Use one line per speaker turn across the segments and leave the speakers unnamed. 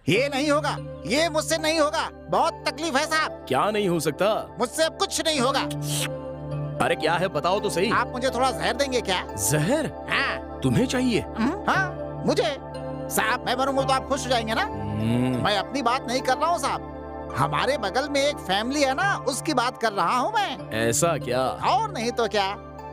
ये नहीं होगा, ये मुझसे नहीं होगा। बहुत तकलीफ है साहब।
क्या नहीं हो सकता?
मुझसे अब कुछ नहीं होगा।
अरे क्या है बताओ तो सही।
आप मुझे थोड़ा जहर देंगे क्या?
जहर?
हाँ।
तुम्हें चाहिए?
हाँ मुझे। साहब मैं मरूंगा तो आप खुश हो जाएंगे ना? मैं अपनी बात नहीं कर रहा हूँ साहब, हमारे बगल में एक फैमिली है ना, उसकी बात कर रहा हूँ मैं।
ऐसा क्या?
और नहीं तो क्या,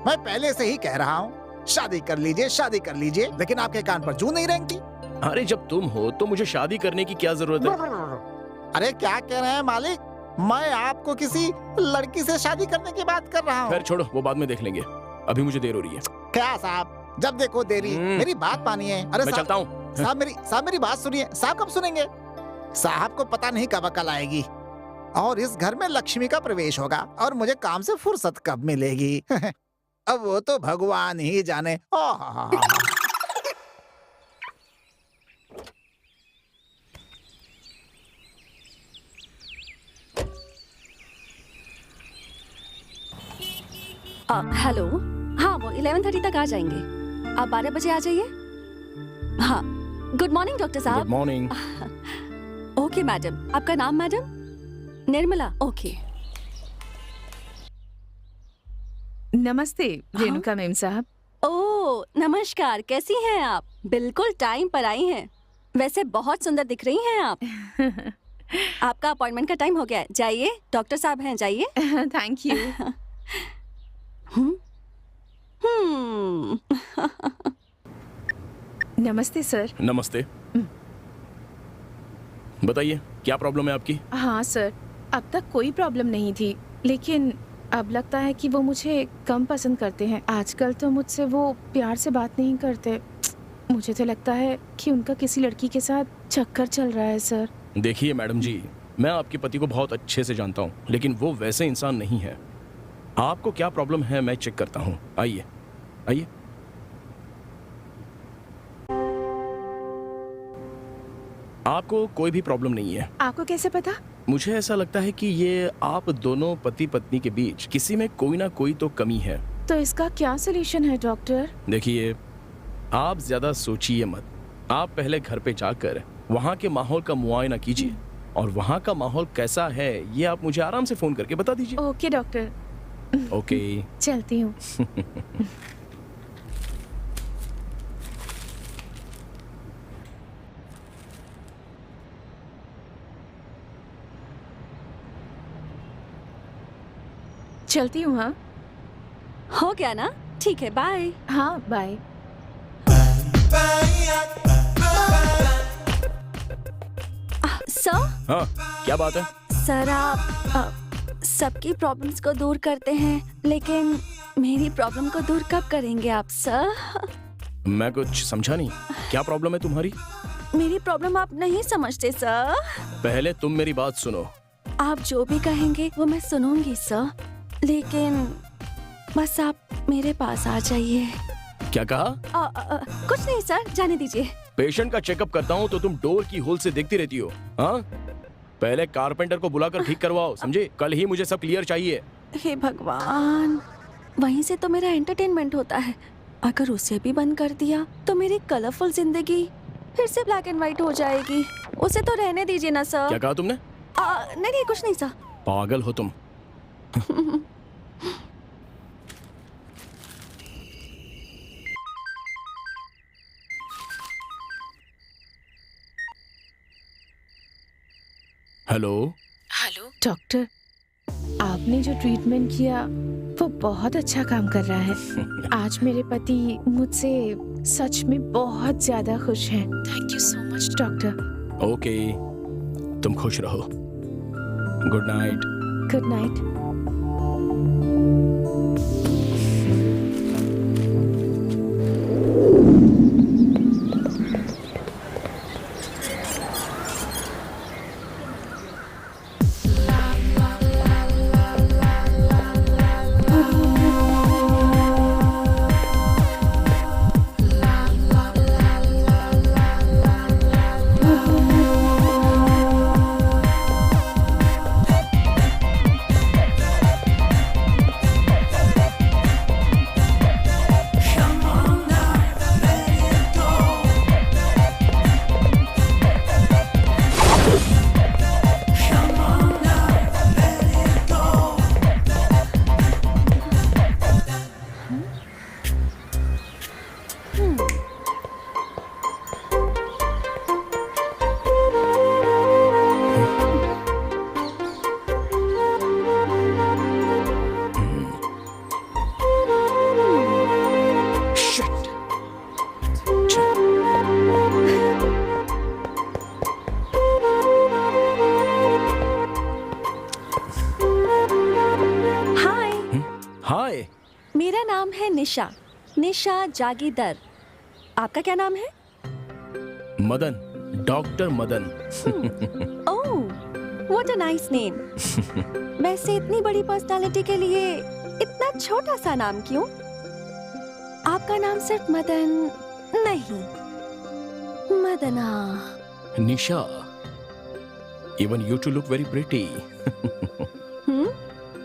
मैं पहले से ही कह रहा हूँ शादी कर लीजिए, शादी कर लीजिए, लेकिन आपके कान पर जूं नहीं रेंगती।
अरे जब तुम हो तो मुझे शादी करने की क्या जरूरत है?
अरे क्या कह रहे हैं मालिक, मैं आपको किसी लड़की से शादी करने की बात कर रहा हूँ।
खैर छोड़ो, वो बाद में देख लेंगे, अभी मुझे देर हो रही है।
क्या साहब, जब देखो देरी। मेरी बात मानिए। अरे
मैं चलता हूँ।
साहब मेरी बात सुनिए। साहब कब सुनेंगे? साहब को पता नहीं कब अकल आएगी और इस घर में लक्ष्मी का प्रवेश होगा और मुझे काम से फुर्सत कब मिलेगी। अब वो तो भगवान ही जाने।
हेलो। हाँ वो 11:30 तक आ जाएंगे। आप 12 बजे आ जाइए। हाँ गुड मॉर्निंग डॉक्टर साहब।
Good morning.
ओके मैडम, आपका नाम मैडम? निर्मला। ओके।
नमस्ते रेणुका मैम साहब।
ओह नमस्कार, कैसी हैं आप? बिल्कुल टाइम पर आई हैं। वैसे बहुत सुंदर दिख रही हैं आप। आपका अपॉइंटमेंट का टाइम हो गया है, जाइए। डॉक्टर साहब हैं, जाइए।
Thank you. नमस्ते सर।
नमस्ते। बताइए क्या प्रॉब्लम है आपकी?
हाँ सर, अब तक कोई प्रॉब्लम नहीं थी, लेकिन अब लगता है कि वो मुझे कम पसंद करते हैं। आजकल तो मुझसे वो प्यार से बात नहीं करते। मुझे तो लगता है कि उनका किसी लड़की के साथ चक्कर चल रहा है सर।
देखिए मैडम जी, मैं आपके पति को बहुत अच्छे से जानता हूँ, लेकिन वो वैसे इंसान नहीं है। आपको क्या प्रॉब्लम है मैं चेक करता हूँ। आइए आइए। आपको कोई भी प्रॉब्लम नहीं है।
आपको कैसे पता?
मुझे ऐसा लगता है कि ये आप दोनों पति पत्नी के बीच किसी में कोई ना कोई तो कमी है।
तो इसका क्या सलूशन है डॉक्टर?
देखिए आप ज्यादा सोचिए मत। आप पहले घर पे जाकर वहाँ के माहौल का मुआयना कीजिए और वहाँ का माहौल कैसा है ये आप मुझे आराम से फोन करके बता दीजिए।
Okay doctor.
ओके।
चलती हूँ। चलती हूँ। हाँ
हो गया ना? ठीक है, बाय।
हाँ बाय।
सर।
हाँ क्या बात है?
सर आप सबकी प्रॉब्लम्स को दूर करते हैं, लेकिन मेरी प्रॉब्लम को दूर कब करेंगे आप सर?
मैं कुछ समझा नहीं, क्या प्रॉब्लम है तुम्हारी?
मेरी प्रॉब्लम आप नहीं समझते सर।
पहले तुम मेरी बात सुनो।
आप जो भी कहेंगे वो मैं सुनूंगी सर, लेकिन बस आप मेरे पास आ जाइए।
क्या कहा?
कुछ नहीं सर, जाने दीजिए।
पेशेंट का चेकअप करता हूँ तो तुम डोर की होल से देखती रहती हो। हाँ पहले कारपेंटर को बुलाकर ठीक करवाओ, समझे? कल ही मुझे सब क्लियर चाहिए।
हे भगवान, वहीं से तो मेरा एंटरटेनमेंट होता है। अगर उसे भी बंद कर दिया तो मेरी कलरफुल जिंदगी फिर से ब्लैक एंड व्हाइट हो जाएगी। उसे तो रहने दीजिए ना सर।
क्या कहा तुमने?
नहीं नहीं कुछ नहीं सर।
पागल हो तुम। हेलो।
हेलो डॉक्टर, आपने जो ट्रीटमेंट किया वो बहुत अच्छा काम कर रहा है। आज मेरे पति मुझसे सच में बहुत ज्यादा खुश हैं। Thank you so much doctor.
Okay तुम खुश रहो। Good night.
Good night.
Nisha, Nisha Jagidar. आपका क्या नाम है?
Madan, doctor Madan.
Oh, what a nice name. वैसे इतनी बड़ी पर्सनालिटी के लिए इतना छोटा सा नाम क्यों? आपका नाम सिर्फ मदन नहीं, मदना।
निशा, even you two look very pretty.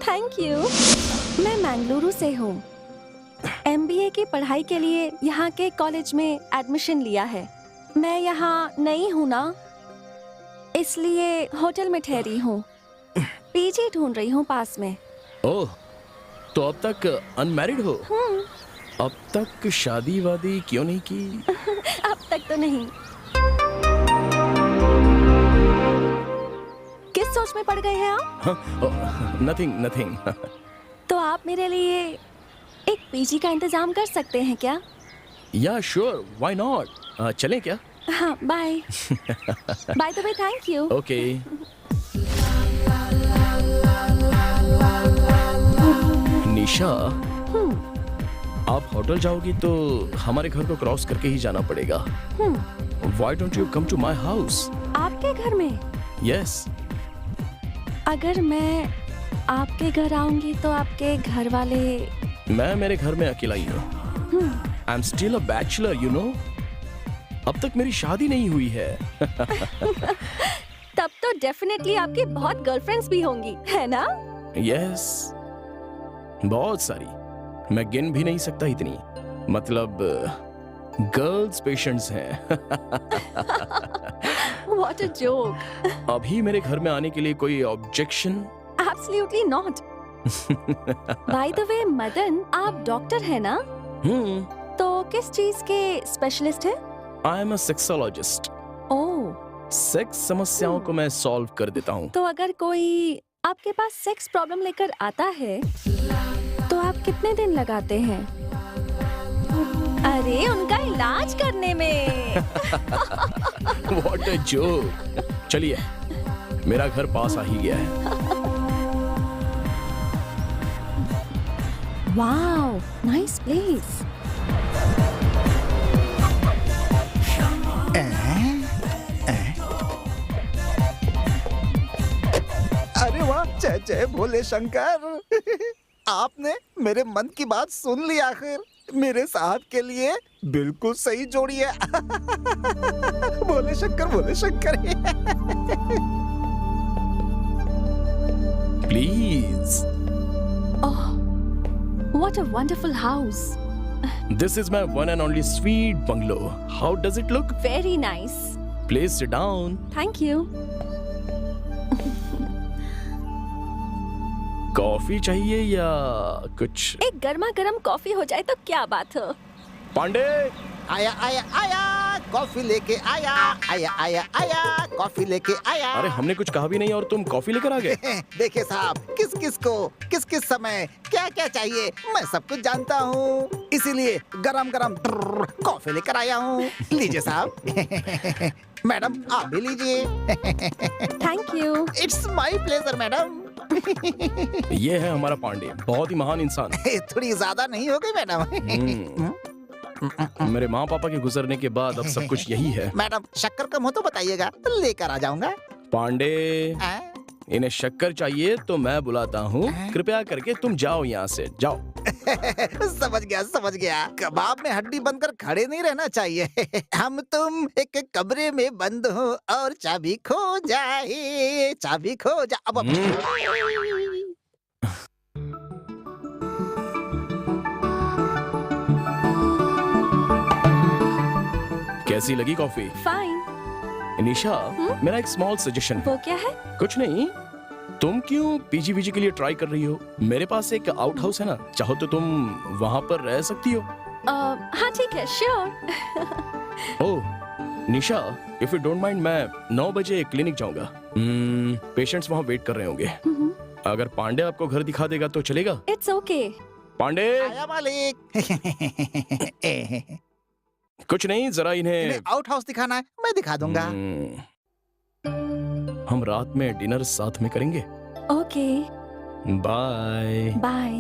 Thank you. मैं मंगलुरु से हूँ। MBA की पढ़ाई के लिए यहाँ के कॉलेज में एडमिशन लिया है। मैं यहाँ नई हूँ ना, इसलिए होटल में ठहरी हूँ। पीजी ढूंढ रही हूँ पास में।
ओह, तो अब तक अनमैरिड हो? अब तक शादी वादी क्यों नहीं की?
अब तक तो नहीं। किस सोच में पड़ गए हैं आप?
Nothing nothing.
तो आप मेरे लिए एक पीजी का इंतजाम कर सकते हैं क्या?
या श्योर, व्हाई नॉट। चलें क्या?
हाँ, bye. By the way, thank you.
Okay. Nisha, आप होटल जाओगी तो हमारे घर को क्रॉस करके ही जाना पड़ेगा। Why don't you come to my house?
आपके घर में?
यस।
अगर मैं आपके घर आऊंगी तो आपके घर वाले?
मैं मेरे घर में अकेला ही हूँ। I am still a bachelor, you know. अब तक मेरी शादी नहीं हुई है।
तब तो डेफिनेटली आपकी बहुत गर्लफ्रेंड्स भी होंगी, है ना?
यस, बहुत सारी। मैं गिन भी नहीं सकता इतनी। मतलब गर्ल्स पेशेंट्स हैं।
What a joke.
अभी मेरे घर में आने के लिए कोई objection?
Absolutely not. By the way, Madan, आप डॉक्टर है ना? तो किस चीज के स्पेशलिस्ट हैं?
I am a sexologist.
Oh,
sex समस्याओं को मैं सॉल्व कर देता हूँ।
तो अगर कोई आपके पास सेक्स प्रॉब्लम लेकर आता है तो आप कितने दिन लगाते हैं? अरे, उनका इलाज करने में।
What a joke. चलिए, मेरा घर पास आ ही गया है।
Wow, nice place.
अरे वाह, जय जय भोले शंकर। आपने मेरे मन की बात सुन ली आखिर। मेरे साहब के लिए बिल्कुल सही जोड़ी है। Bhole Shankar, Bhole Shankar.
Please.
Oh, what a wonderful house.
This is my one and only sweet bungalow. How does it look?
Very nice.
Please sit down.
Thank you.
Coffee चाहिए या कुछ?
एक गर्मा गर्म कॉफी हो जाए तो क्या बात हो।
पांडे,
आया आया आया, कॉफी लेके आया। आया आया आया, कॉफी लेके आया।
अरे हमने कुछ कहा भी नहीं और तुम कॉफी लेकर आ गए।
देखिए साहब, किस किस को किस किस समय क्या क्या चाहिए मैं सब कुछ जानता हूँ, इसीलिए गरम गरम कॉफी लेकर आया हूँ। लीजिए साहब। मैडम आप भी लीजिए।
Thank you.
It's my pleasure madam.
ये है हमारा पांडे, बहुत ही महान इंसान।
थोड़ी ज्यादा नहीं हो गई मैडम?
मेरे माँ पापा के गुजरने के बाद अब सब कुछ यही है।
मैडम शक्कर कम हो तो बताइएगा, लेकर आ जाऊंगा।
पांडे,
आ?
इन्हें शक्कर चाहिए तो मैं बुलाता हूँ। कृपया करके तुम जाओ यहाँ से, जाओ।
समझ गया समझ गया। कबाब में हड्डी बनकर खड़े नहीं रहना चाहिए। हम तुम एक कमरे में बंद हो और चाबी खो जाए, चाबी खो जा। अब
कैसी लगी कॉफी?
फाइन।
निशा, मेरा एक स्मॉल सजेशन है।
वो क्या है?
कुछ नहीं, तुम क्यों पीजीवीजी के लिए ट्राई कर रही हो? मेरे पास एक आउट हाउस है ना, चाहो तो तुम वहाँ पर रह सकती हो।
हाँ ठीक है, sure.
Oh Nisha, if you don't mind, मैं 9 बजे क्लिनिक जाऊंगा। पेशेंट्स वहाँ वेट कर रहे होंगे। अगर पांडे आपको घर दिखा देगा तो चलेगा?
It's okay.
पांडे,
आया मालिक।
कुछ नहीं, जरा इन्हें
इन्हें आउट हाउस दिखाना है, मैं दिखा दूंगा।
हम रात में डिनर साथ में करेंगे।
Okay,
bye.
बाय।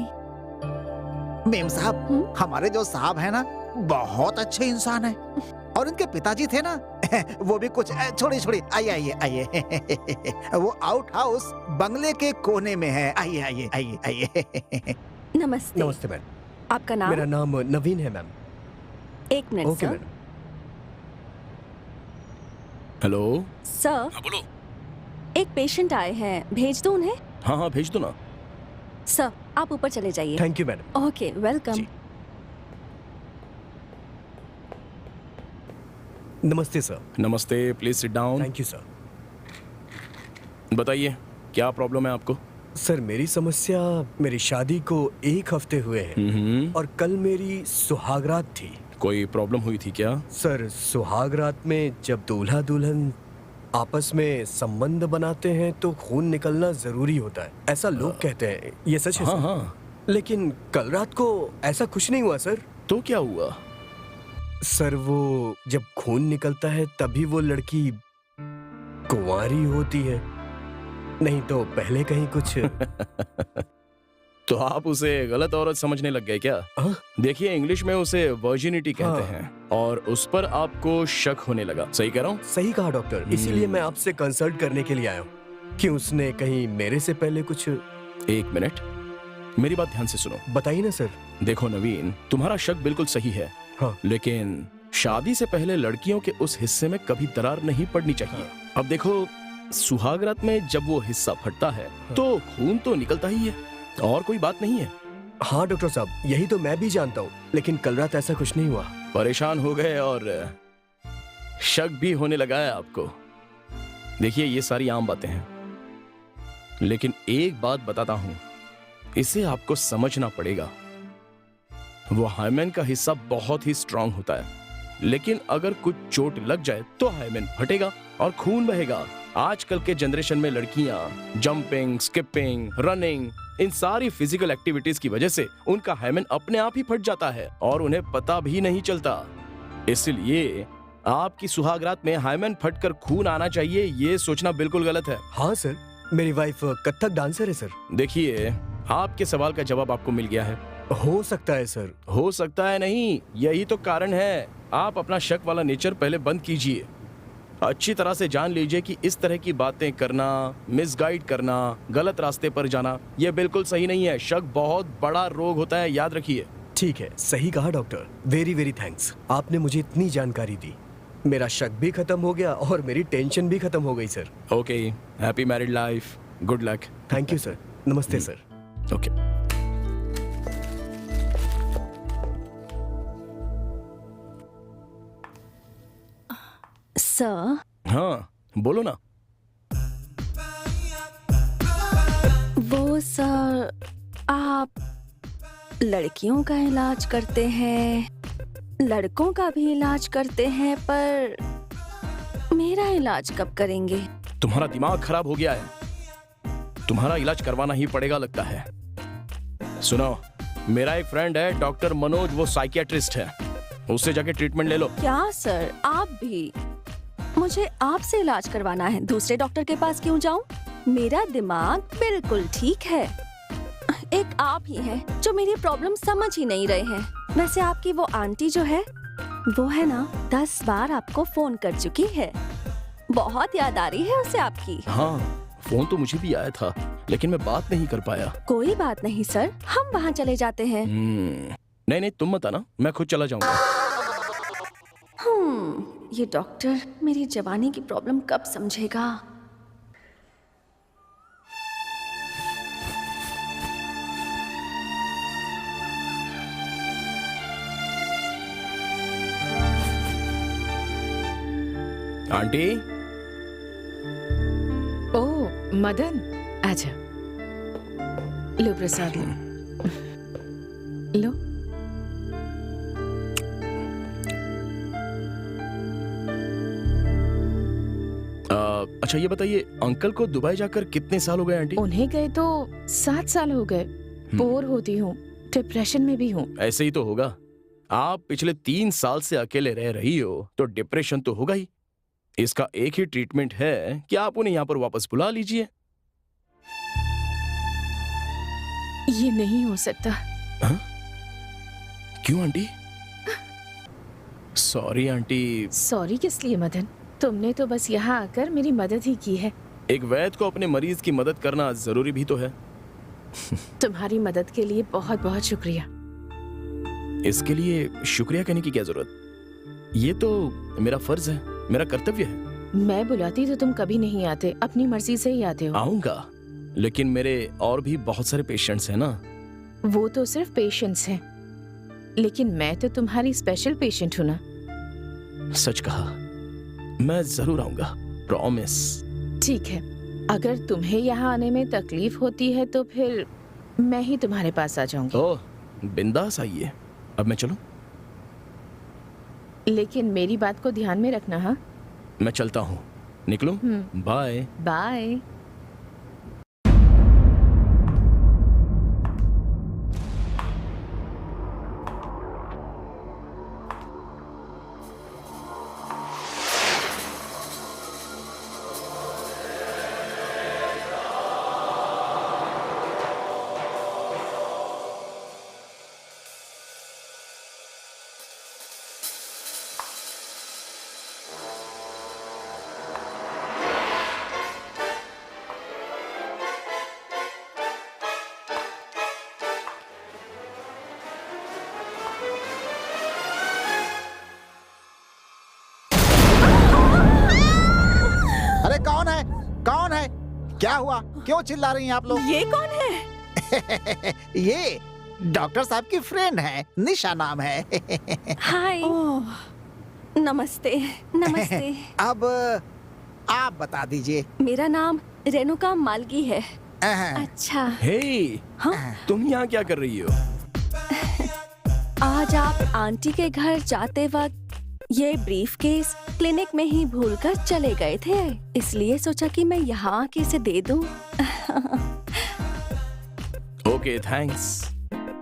मेम साहब, हमारे जो साहब है ना, बहुत अच्छे इंसान है। और इनके पिताजी थे ना, वो भी कुछ छोड़ी छोड़ी, आइए आइए आइए। वो आउट हाउस बंगले के कोने में है। आइए आइए आइए आइए।
नमस्ते।
नमस्ते मैम।
आपका नाम?
मेरा नाम नवीन है मैम।
एक minute
okay
sir.
Madam.
Hello.
Sir,
हाँ बोलो।
एक पेशेंट आए हैं, भेज दो उन्हें?
हाँ हाँ भेज दो ना।
सर, आप ऊपर चले जाइए।
Thank you madam.
Okay, welcome.
जी। नमस्ते सर।
नमस्ते, please sit down.
Thank you sir.
बताइए क्या प्रॉब्लम है आपको?
सर मेरी समस्या, मेरी शादी को 1 हफ्ते हुए हैं और कल मेरी सुहागरात थी।
कोई प्रॉब्लम हुई थी क्या?
सर सुहागरात में जब दूल्हा दुल्हन आपस में संबंध बनाते हैं तो खून निकलना जरूरी होता है, ऐसा लोग कहते हैं। ये सच है
हाँ
सर?
हाँ।
लेकिन कल रात को ऐसा कुछ नहीं हुआ सर।
तो क्या हुआ?
सर वो जब खून निकलता है तभी वो लड़की कुंवारी होती है, नहीं तो पहले कहीं कुछ।
तो आप उसे गलत औरत समझने लग गए क्या?
हाँ?
देखिए इंग्लिश में उसे वर्जिनिटी कहते
हाँ।
हैं और उस पर आपको शक होने लगा। सही कह रहा हूँ?
सही कहा डॉक्टर, इसीलिए मैं आपसे कंसल्ट करने के लिए आया हूँ कि उसने कहीं मेरे से पहले कुछ।
एक मिनट, मेरी बात ध्यान से सुनो।
बताइए ना सर।
देखो नवीन, तुम्हारा शक बिल्कुल सही है,
हाँ।
लेकिन शादी से पहले लड़कियों के उस हिस्से में कभी दरार नहीं पड़नी चाहिए। अब देखो, सुहागरात में जब वो हिस्सा फटता है तो खून तो निकलता ही है और कोई बात नहीं है।
हाँ डॉक्टर साहब, यही तो मैं भी जानता हूँ, लेकिन कल रात ऐसा कुछ नहीं हुआ।
परेशान हो गए और शक भी होने लगा है आपको। देखिए ये सारी आम बातें हैं, लेकिन एक बात बताता हूं, इसे आपको समझना पड़ेगा। वो हाइमेन का हिस्सा बहुत ही स्ट्रांग होता है, लेकिन अगर कुछ चोट लग जाए तो हाइमेन फटेगा और खून बहेगा। आजकल के जनरेशन में लड़कियां जंपिंग, स्किपिंग, रनिंग, इन सारी फिजिकल एक्टिविटीज की वजह से उनका हाइमेन अपने आप ही फट जाता है और उन्हें पता भी नहीं चलता। इसलिए आपकी सुहागरात में हाइमेन फटकर खून आना चाहिए, ये सोचना बिल्कुल गलत है।
हाँ सर, मेरी वाइफ कथक डांसर है सर।
देखिए, आपके सवाल का जवाब आपको मिल गया है।
हो सकता है सर।
हो सकता है नहीं, यही तो कारण है। आप अपना शक वाला नेचर पहले बंद कीजिए। अच्छी तरह से जान लीजिए कि इस तरह की बातें करना, मिसगाइड करना, गलत रास्ते पर जाना, यह बिल्कुल सही नहीं है। शक बहुत बड़ा रोग होता है, याद रखिए।
ठीक है, सही कहा डॉक्टर। वेरी वेरी थैंक्स, आपने मुझे इतनी जानकारी दी। मेरा शक भी खत्म हो गया और मेरी टेंशन भी खत्म हो गई sir.
Okay, happy married life, good luck.
Thank you sir. नमस्ते सर।
ओके।
सर,
हाँ बोलो ना।
वो सर, आप लड़कियों का इलाज करते हैं, लड़कों का भी इलाज करते हैं, पर मेरा इलाज कब करेंगे?
तुम्हारा दिमाग खराब हो गया है, तुम्हारा इलाज करवाना ही पड़ेगा लगता है। सुनो, मेरा एक फ्रेंड है डॉक्टर मनोज, वो साइकियाट्रिस्ट है, उससे जाके ट्रीटमेंट ले लो।
क्या सर, आप भी? मुझे आपसे इलाज करवाना है, दूसरे डॉक्टर के पास क्यों जाऊं? मेरा दिमाग बिल्कुल ठीक है। एक आप ही हैं जो मेरी प्रॉब्लम समझ ही नहीं रहे हैं। वैसे आपकी वो आंटी जो है, वो है ना, 10 बार आपको फोन कर चुकी है। बहुत याद आ रही है उसे आपकी।
हाँ, फोन तो मुझे भी आया था, लेकिन मैं बात नहीं कर पाया।
कोई बात नहीं सर, हम वहाँ चले जाते हैं।
नहीं नहीं, तुम मत आना, मैं खुद चला जाऊंगा।
ये डॉक्टर मेरी जवानी की प्रॉब्लम कब समझेगा?
आंटी।
ओह मदन, आजा। लो प्रसाद लो। लो।
अच्छा ये बताइए, अंकल को दुबई जाकर कितने साल हो गए आंटी?
उन्हें गए तो 7 साल हो गए। बोर होती हूँ, डिप्रेशन में भी हूँ।
ऐसे ही तो होगा। आप पिछले 3 साल से अकेले रह रही हो तो डिप्रेशन तो होगा ही। इसका एक ही ट्रीटमेंट है कि आप उन्हें यहाँ पर वापस बुला लीजिए।
ये नहीं हो सकता।
हाँ? क्यों आंटी? Sorry aunty.
सॉरी किस लिए मदन? तुमने तो बस यहाँ आकर मेरी मदद ही की है।
एक वैद्य को अपने मरीज की मदद करना जरूरी भी तो है।
तुम्हारी मदद के लिए बहुत बहुत शुक्रिया।
इसके लिए शुक्रिया कहने की क्या जरूरत? ये तो मेरा फर्ज है, मेरा कर्तव्य है।
मैं बुलाती तो तुम कभी नहीं आते, अपनी मर्जी से ही आते हो।
आऊंगा, लेकिन मेरे और भी बहुत सारे पेशेंट्स हैं ना।
वो तो सिर्फ पेशेंट्स हैं, लेकिन मैं तो तुम्हारी स्पेशल पेशेंट हूँ ना।
सच कहा, मैं जरूर आऊंगा, प्रॉमिस।
ठीक है, अगर तुम्हें यहाँ आने में तकलीफ होती है तो फिर मैं ही तुम्हारे पास आ जाऊंगी।
ओह, बिंदास आइए। अब मैं चलूं?
लेकिन मेरी बात को ध्यान में रखना। हाँ,
मैं चलता हूँ। निकलूं? बाय।
बाय।
अरे कौन है? कौन है? क्या हुआ? क्यों चिल्ला रही हैं आप लोग?
ये कौन है?
ये डॉक्टर साहब की फ्रेंड है, निशा नाम है।
हाय। नमस्ते। नमस्ते।
अब आप बता दीजिए।
मेरा नाम रेणुका मालगी है।
अहं,
अच्छा,
हे,
हाँ?
तुम यहाँ क्या कर रही हो?
आज आप आंटी के घर जाते वक्त ये ब्रीफकेस क्लिनिक में ही भूलकर चले गए थे, इसलिए सोचा कि मैं यहाँ आके इसे दे दूं।
Okay, thanks.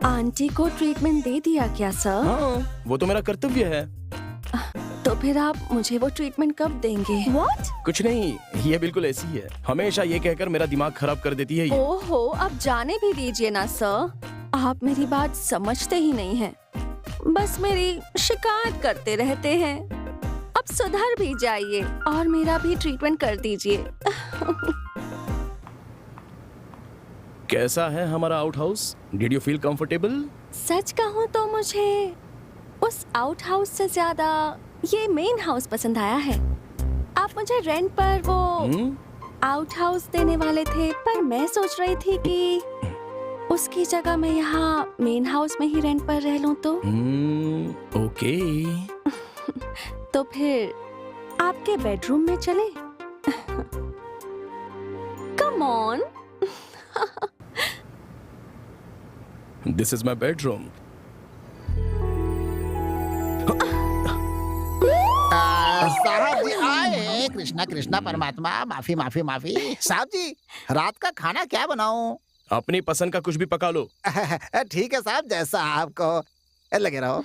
आंटी को ट्रीटमेंट दे दिया क्या सर?
हाँ, वो तो मेरा कर्तव्य है।
तो फिर आप मुझे वो ट्रीटमेंट कब देंगे? What?
कुछ नहीं, ये बिल्कुल ऐसी है। हमेशा ये कहकर मेरा दिमाग खराब कर देती है ये।
ओहो, अब जाने भी दीजिए ना सर। आप मेरी बात समझते ही नहीं हैं। बस मेरी शिकायत करते रहते हैं। अब सुधर भी जाइए और मेरा भी ट्रीटमेंट कर दीजिए।
कैसा है हमारा out house? Did you feel comfortable?
सच कहूँ तो मुझे उस आउट हाउस से ज्यादा ये मेन हाउस पसंद आया है। आप मुझे रेंट पर वो आउट हाउस देने वाले थे, पर मैं सोच रही थी कि उसकी जगह मैं यहाँ मेन हाउस में ही रेंट पर रह लूं तो।
ओके।
तो फिर आपके बेडरूम में चले? Come on.
This is my bedroom.
साहब जी आए। कृष्णा कृष्णा परमात्मा, माफी माफी माफी। साहब जी, रात का खाना क्या बनाऊं?
अपनी पसंद का कुछ भी पका लो।
ठीक है साहब, जैसा आपको लगे रहो।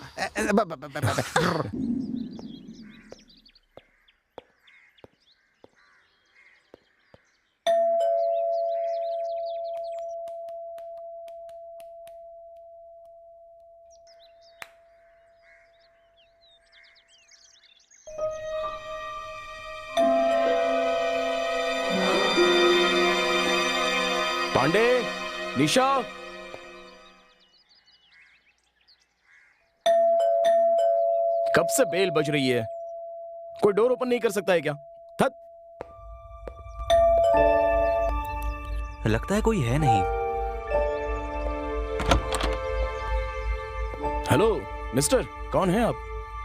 पांडे, निशा, कब से बेल बज रही है? कोई डोर ओपन नहीं कर सकता है क्या? थत।
लगता है कोई है नहीं।
हेलो मिस्टर, कौन है आप?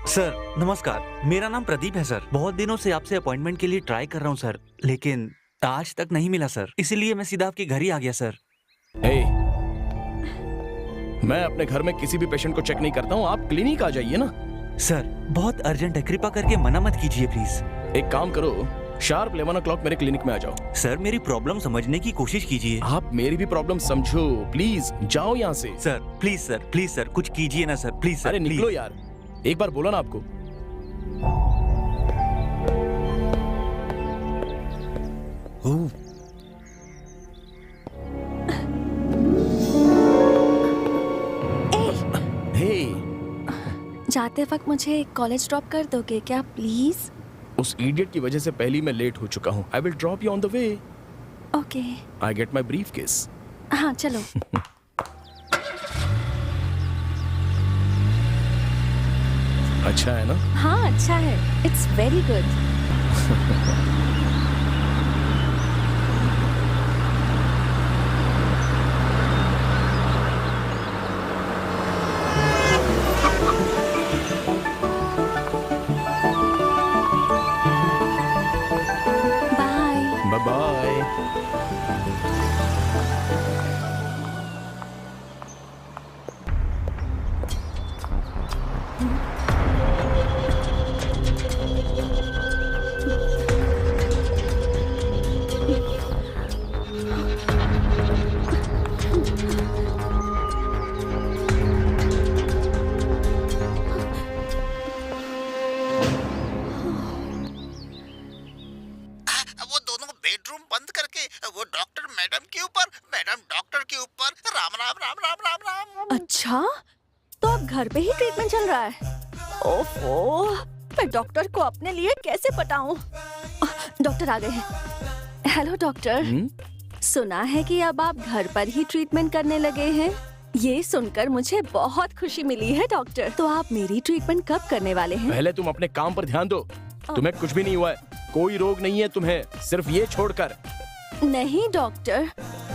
सर नमस्कार, मेरा नाम प्रदीप है सर। बहुत दिनों से आपसे अपॉइंटमेंट के लिए ट्राई कर रहा हूँ सर, लेकिन आज तक नहीं मिला सर, इसीलिए मैं सीधा आपके घर ही आ गया सर।
हे, मैं अपने घर में किसी भी पेशेंट को चेक नहीं करता हूँ। आप क्लिनिक आ जाइए ना।
सर बहुत अर्जेंट है, कृपा करके मना मत कीजिए प्लीज।
एक काम करो, शार्प 11 o'clock मेरे क्लिनिक में आ जाओ।
सर मेरी प्रॉब्लम समझने की कोशिश कीजिए।
आप मेरी भी प्रॉब्लम समझो, प्लीज जाओ यहाँ से।
सर प्लीज सर कुछ कीजिए ना सर, प्लीज सर।
अरे
प्लीज।
निकलो यार, एक बार बोला ना आपको।
ओह,
हे,
जाते वक्त मुझे कॉलेज ड्रॉप कर दोगे क्या प्लीज?
उस इडियट की वजह से पहले ही मैं लेट हो चुका हूँ। I will drop you on the way.
Okay.
I get my briefcase.
हाँ चलो।
अच्छा है ना?
हाँ अच्छा है, it's very good. Bye.
Bye bye.
वो दोनों बेडरूम बंद करके वो डॉक्टर मैडम के ऊपर, मैडम डॉक्टर के ऊपर, राम राम राम राम राम राम।
अच्छा, तो अब घर पे ही ट्रीटमेंट चल रहा है? ओफो, मैं डॉक्टर को अपने लिए कैसे पटाऊं? डॉक्टर आ गए हैं। हेलो डॉक्टर, सुना है कि अब आप घर पर ही ट्रीटमेंट करने लगे हैं। ये सुनकर मुझे बहुत खुशी मिली है डॉक्टर। तो आप मेरी ट्रीटमेंट कब करने वाले हैं?
पहले तुम अपने काम पर ध्यान दो। तुम्हें कुछ भी नहीं हुआ है, कोई रोग नहीं है तुम्हें, सिर्फ ये छोड़कर।
नहीं डॉक्टर,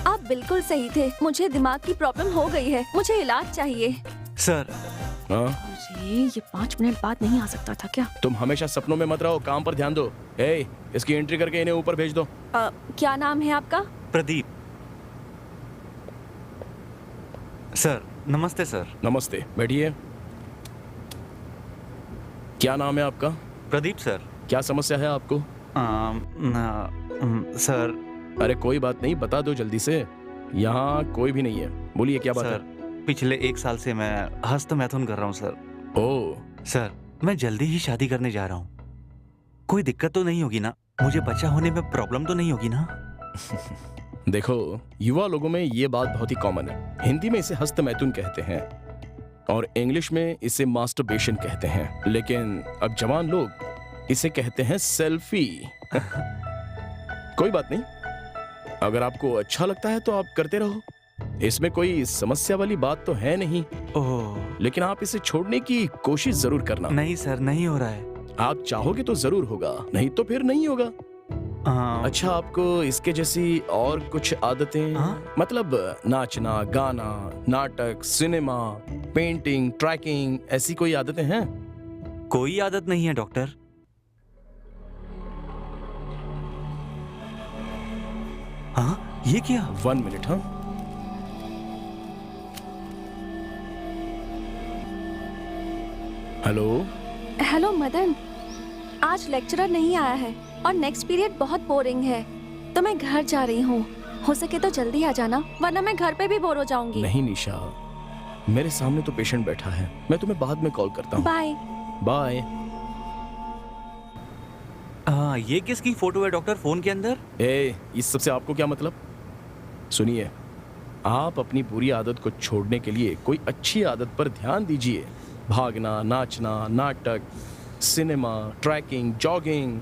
आप बिल्कुल सही थे। मुझे दिमाग की प्रॉब्लम हो गई है, मुझे इलाज चाहिए।
सर
हाँ?
अरे ये 5 मिनट बाद नहीं आ सकता था क्या?
तुम हमेशा सपनों में मत रहो, काम पर ध्यान दो। ए, इसकी एंट्री करके इन्हें ऊपर भेज दो।
क्या नाम है आपका?
प्रदीप। सर नमस्ते सर।
नमस्ते, बैठिए। क्या नाम है आपका?
प्रदीप सर।
क्या समस्या है आपको?
सर
अरे कोई बात नहीं, बता दो जल्दी से। यहाँ कोई भी नहीं है, बोलिए क्या बात
सर पिछले 1 साल से मैं हस्तमैथुन कर रहा हूँ सर।
है? ओ,
सर मैं जल्दी ही शादी करने जा रहा हूँ। कोई दिक्कत तो नहीं होगी ना? मुझे बच्चा होने में प्रॉब्लम तो नहीं होगी ना?
देखो, युवा लोगों में ये बात बहुत ही कॉमन है। हिंदी में इसे हस्तमैथुन कहते हैं और इंग्लिश में इसे मास्टरबेशन कहते हैं, लेकिन अब जवान लोग इसे कहते हैं सेल्फी। कोई बात नहीं, अगर आपको अच्छा लगता है तो आप करते रहो, इसमें कोई समस्या वाली बात तो है नहीं।
ओह
लेकिन आप इसे छोड़ने की कोशिश जरूर करना।
नहीं सर, नहीं हो रहा है।
आप चाहोगे तो जरूर होगा, नहीं तो फिर नहीं होगा। अच्छा, आपको इसके जैसी और कुछ आदतें, मतलब नाचना, गाना, नाटक, सिनेमा, पेंटिंग, ट्रैकिंग, ऐसी कोई आदतें हैं?
कोई आदत नहीं है डॉक्टर। हाँ, ये क्या?
1 मिनट। हाँ, हेलो।
हेलो मदन, आज लेक्चरर नहीं आया है और नेक्स्ट पीरियड बहुत बोरिंग है, तो मैं घर जा रही हूँ। हो सके तो जल्दी आ जाना, वरना मैं घर पे भी बोर हो जाऊंगी।
नहीं निशा, मेरे सामने तो पेशेंट बैठा है, मैं तुम्हें बाद में कॉल करता हूँ।
बाय।
बाय।
ये किसकी फोटो है डॉक्टर फोन के अंदर?
इस सब से आपको क्या मतलब? सुनिए, आप अपनी बुरी आदत को छोड़ने के लिए कोई अच्छी आदत पर ध्यान दीजिए। भागना, नाचना, नाटक, सिनेमा, ट्रैकिंग, जॉगिंग,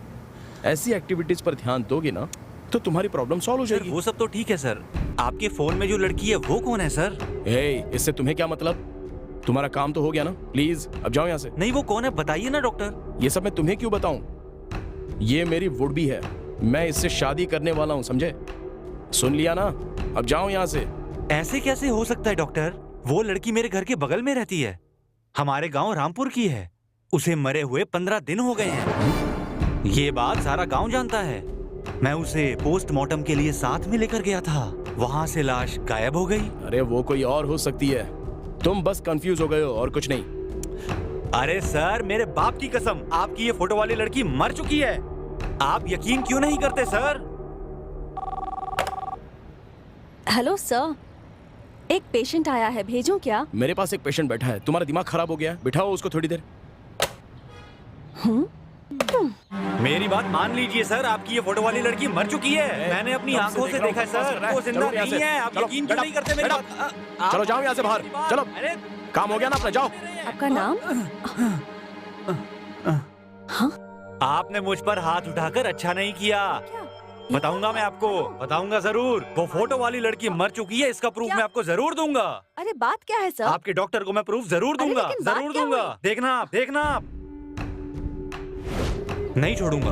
ऐसी एक्टिविटीज पर ध्यान दोगे ना तो तुम्हारी प्रॉब्लम सॉल्व हो
सर
जाएगी।
वो सब तो ठीक है सर, आपके फोन में जो लड़की है वो कौन है सर?
इससे तुम्हें क्या मतलब? तुम्हारा काम तो हो गया ना, प्लीज अब जाओ यहाँ से।
नहीं, वो कौन है बताइए ना डॉक्टर।
ये सब मैं तुम्हें क्यों बताऊं? ये मेरी वुड भी है, मैं इससे शादी करने वाला हूँ, समझे? सुन लिया ना, अब जाओ यहाँ से।
ऐसे कैसे हो सकता है डॉक्टर? वो लड़की मेरे घर के बगल में रहती है, हमारे गांव रामपुर की है। उसे मरे हुए 15 दिन हो गए हैं। ये बात सारा गांव जानता है। मैं उसे पोस्टमार्टम के लिए साथ में लेकर गया था, वहां से लाश गायब हो गई।
अरे वो कोई और हो सकती है, तुम बस कंफ्यूज हो गए हो और कुछ नहीं।
अरे सर, मेरे बाप की कसम, आपकी ये फोटो वाली लड़की मर चुकी है। आप यकीन क्यों नहीं करते सर?
हेलो सर, एक पेशेंट आया है, भेजूं क्या?
मेरे पास एक पेशेंट बैठा है, तुम्हारा दिमाग खराब हो गया है, बिठाओ उसको थोड़ी देर।
मेरी बात मान लीजिए सर, आपकी ये फोटो वाली लड़की मर चुकी है। मैंने अपनी आंखों से देखा है सर, वो जिंदा नहीं है। आप यकीन क्यों नहीं करते मेरी बात?
चलो जाओ यहाँ से बाहर, चलो।
अरे
काम हो गया ना अपना, जाओ।
आपका नाम? हाँ?
आपने मुझ पर हाथ उठाकर अच्छा नहीं किया।
क्या?
बताऊंगा मैं आपको, बताऊंगा जरूर। वो फोटो वाली लड़की मर चुकी है, इसका प्रूफ
क्या?
मैं आपको जरूर दूंगा।
अरे बात क्या है सर?
आपके डॉक्टर को मैं प्रूफ जरूर
अरे
दूंगा,
लेकिन बात
जरूर
क्या
दूंगा।
हुई?
देखना आप, देखना आप। नहीं छोड़ूंगा।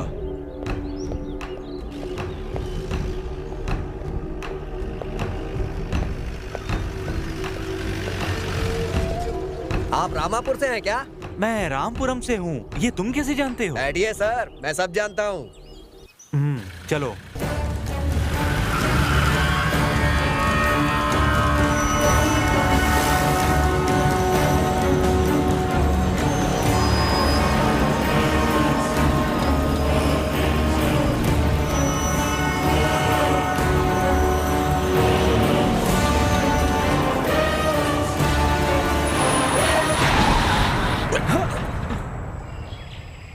आप रामापुर से हैं क्या?
मैं रामपुरम से हूँ। ये तुम कैसे जानते हो?
बैठिए सर, मैं सब जानता हूँ।
चलो।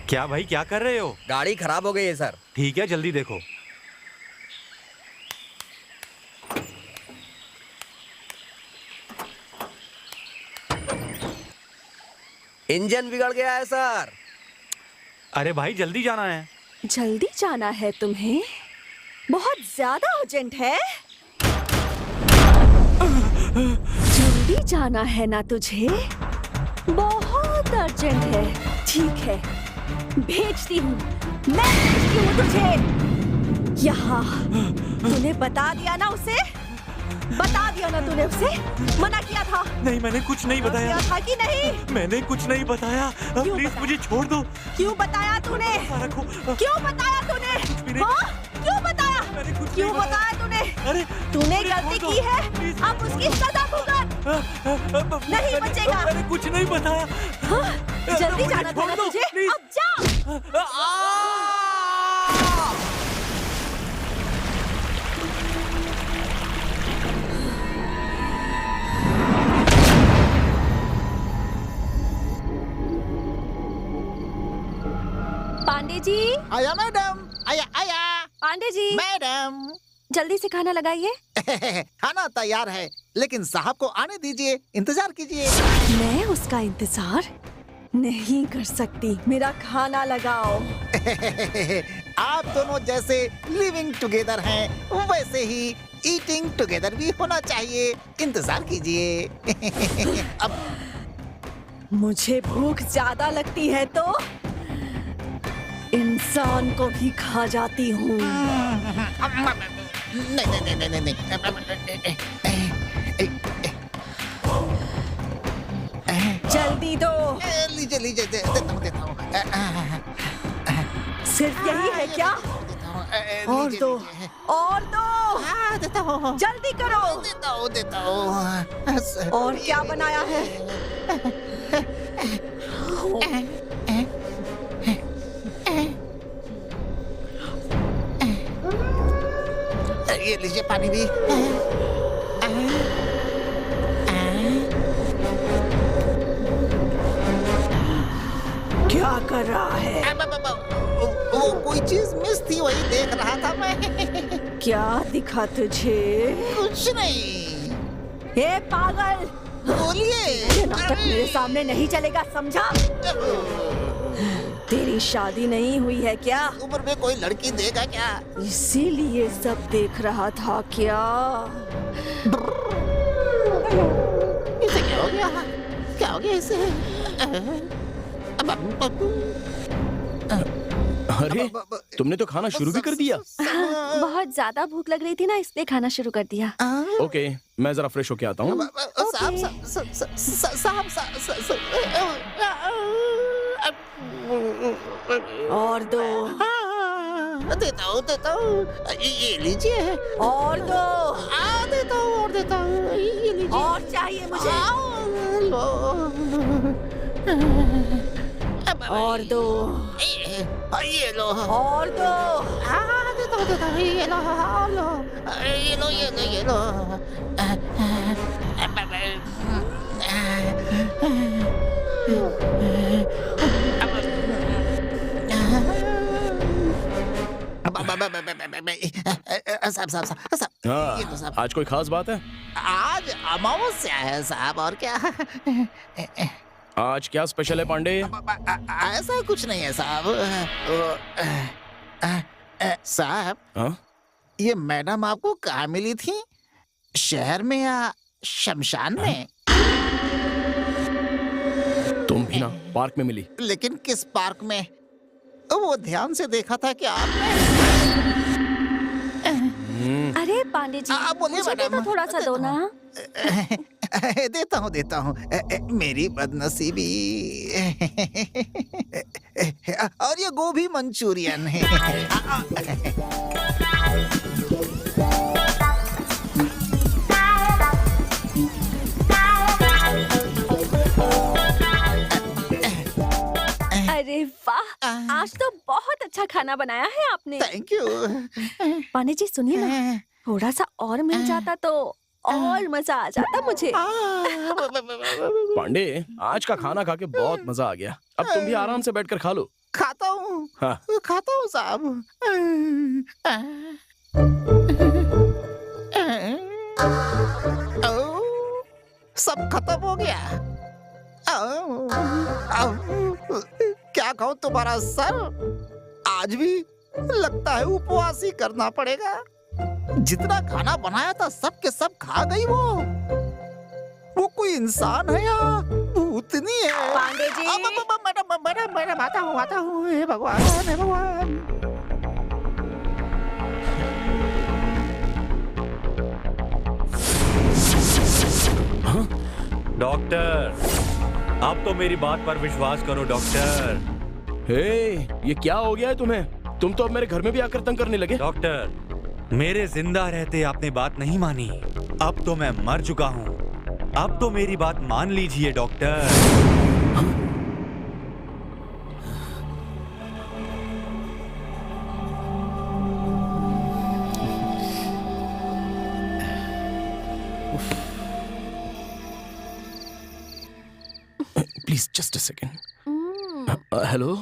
क्या भाई, क्या कर रहे हो?
गाड़ी खराब हो गई है सर।
ठीक है, जल्दी देखो।
इंजन बिगड़ गया है सर।
अरे भाई, जल्दी जाना है।
जल्दी जाना है तुम्हें? बहुत ज्यादा अर्जेंट है? जल्दी जाना है ना तुझे? बहुत अर्जेंट है। ठीक है, भेजती हूँ, मैं भेजती हूँ तुझे यहाँ। तूने बता दिया ना उसे? बता दिया ना तूने उसे? मना किया था?
नहीं, मैंने कुछ नहीं बताया।
किया था कि नहीं?
मैंने कुछ नहीं बताया।
क्यों
प्लीज
बताया?
मुझे छोड़ दो।
क्यों बताया तूने?
सारा को
क्यों बताया तूने?
भी नहीं।
हाँ? क्यों बताया?
मैंने कुछ
क्यों
नहीं
बताया तूने?
अरे
तूने
मुझे
गलती
छोड़ दो।
की है,
प्लीज,
अब उसकी सजा भुगत। नहीं बचेगा।
मैंने कुछ नहीं बताया।
हाँ? जल्दी
मुझे
जाना था
छोड़
ना
दो,
तुझे?
प्लीज।
अब जा। पांडे जी,
आया मैडम, आया आया।
पांडे जी,
मैडम
जल्दी से खाना लगाइए।
खाना तैयार है, लेकिन साहब को आने दीजिए, इंतजार कीजिए।
मैं उसका इंतजार नहीं कर सकती। मेरा खाना लगाओ।
आप दोनों जैसे लिविंग टुगेदर हैं, वैसे ही ईटिंग टुगेदर भी होना चाहिए। इंतजार कीजिए। अब
मुझे भूख ज्यादा लगती है तो इंसान को भी खा जाती हूँ।
नहीं नहीं नहीं नहीं नहीं।
जल्दी दो।
लीजिए लीजिए, देता हूँ।
सिर्फ यही है क्या? और दो, और दो।
हाँ, देता हूँ।
जल्दी करो।
देता हूँ।
और क्या बनाया है?
ये लीजिए पानी भी।
क्या कर रहा है?
वो कोई चीज मिस थी, वही देख रहा था मैं।
क्या दिखा तुझे?
कुछ नहीं।
हे पागल,
बोलिए।
ये नाटक मेरे सामने नहीं चलेगा, समझा? तेरी शादी नहीं हुई है क्या?
उम्र में कोई लड़की देगा क्या?
इसीलिए सब देख रहा था क्या?
इसे क्या हो गया? क्या हो गया इसे?
अरे तुमने तो खाना शुरू भी कर दिया।
बहुत ज्यादा भूख लग रही थी ना, इसलिए खाना शुरू कर दिया।
ओके, मैं जरा फ्रेश होके आता हूँ।
और दो,
देता हूँ। ये लीजिए।
और दो,
देता हूँ। ये लीजिए।
और चाहिए मुझे।
लो।
और दो,
ये लो।
और दो।
देता हूँ। ये लो। ये लो। साहब साहब साहब साहब, ये तो
हाँ,
साहब
आज कोई खास बात है?
आज अमावस्या है साहब, और क्या?
आज क्या स्पेशल है पांडे?
ऐसा कुछ नहीं है साहब। साहब,
हाँ?
ये मैडम आपको कहाँ मिली थी? शहर में या शमशान में?
तुम भी ना पार्क में मिली।
लेकिन किस पार्क में? वो ध्यान से देखा था कि आपने।
अरे पांडे जी,
बोलिए
मुझे भी
मैडम।
तो थोड़ा सा दो ना।
देता हूँ मेरी बदनसीबी। और ये गोभी मंचूरियन है।
अरे वाह, आज तो बहुत अच्छा खाना बनाया है आपने।
Thank you.
पांडे जी सुनिए ना, थोड़ा सा और मिल जाता तो और मजा आ जाता मुझे।
पांडे, आज का खाना खा के बहुत मजा आ गया। अब तुम भी आराम से बैठकर खा लो।
खाता हूँ,
हाँ।
खाता हूँ साहब। सब खत्म हो गया। क्या कहूँ तुम्हारा सर, आज भी लगता है उपवास ही करना पड़ेगा। जितना खाना बनाया था सब के सब खा गई वो कोई इंसान है या भूतनी है?
Pandey ji.
Madam madam madam, आता हूँ। हे भगवान, हे भगवान।
डॉक्टर, अब तो मेरी बात पर विश्वास करो डॉक्टर।
हे, ये क्या हो गया है तुम्हें? तुम तो अब मेरे घर में भी आकर तंग करने लगे।
डॉक्टर, मेरे जिंदा रहते आपने बात नहीं मानी। अब तो मैं मर चुका हूँ। अब तो मेरी बात मान लीजिए doctor.
Please just a second. Hello,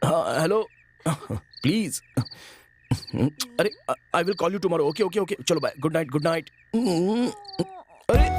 hello, please. अरे, I will call you tomorrow. Okay okay okay, चलो bye, good night, good night. अरे,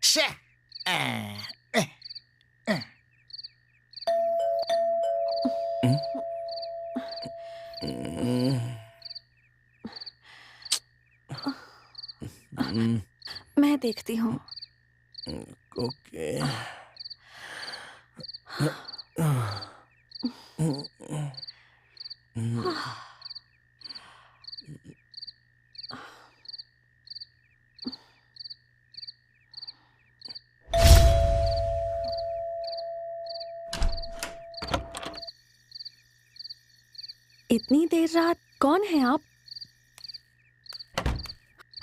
शे,
मैं देखती हूँ।
ओके।
इतनी देर रात कौन है आप?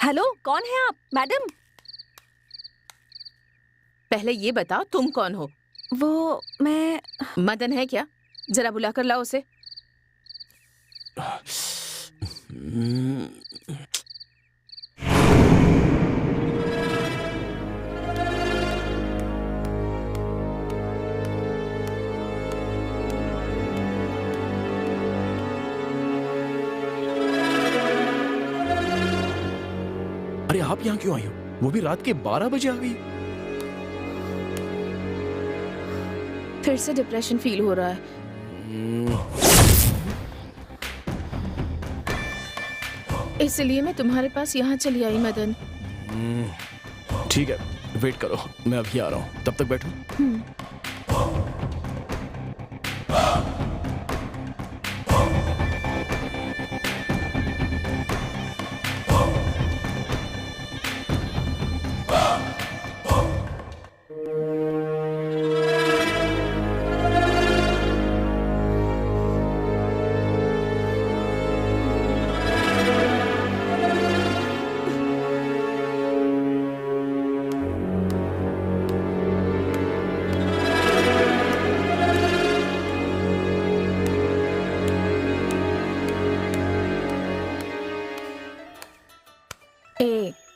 हेलो, कौन है आप? मैडम,
पहले ये बताओ तुम कौन हो?
वो मैं
मदन है क्या? जरा बुला कर लाओ उसे।
अरे आप यहाँ क्यों आई हो? वो भी रात के 12 बजे आ गई।
फिर से डिप्रेशन फील हो रहा है। इसलिए मैं तुम्हारे पास यहाँ चली आई मदन।
ठीक है, वेट करो, मैं अभी आ रहा हूँ, तब तक बैठो।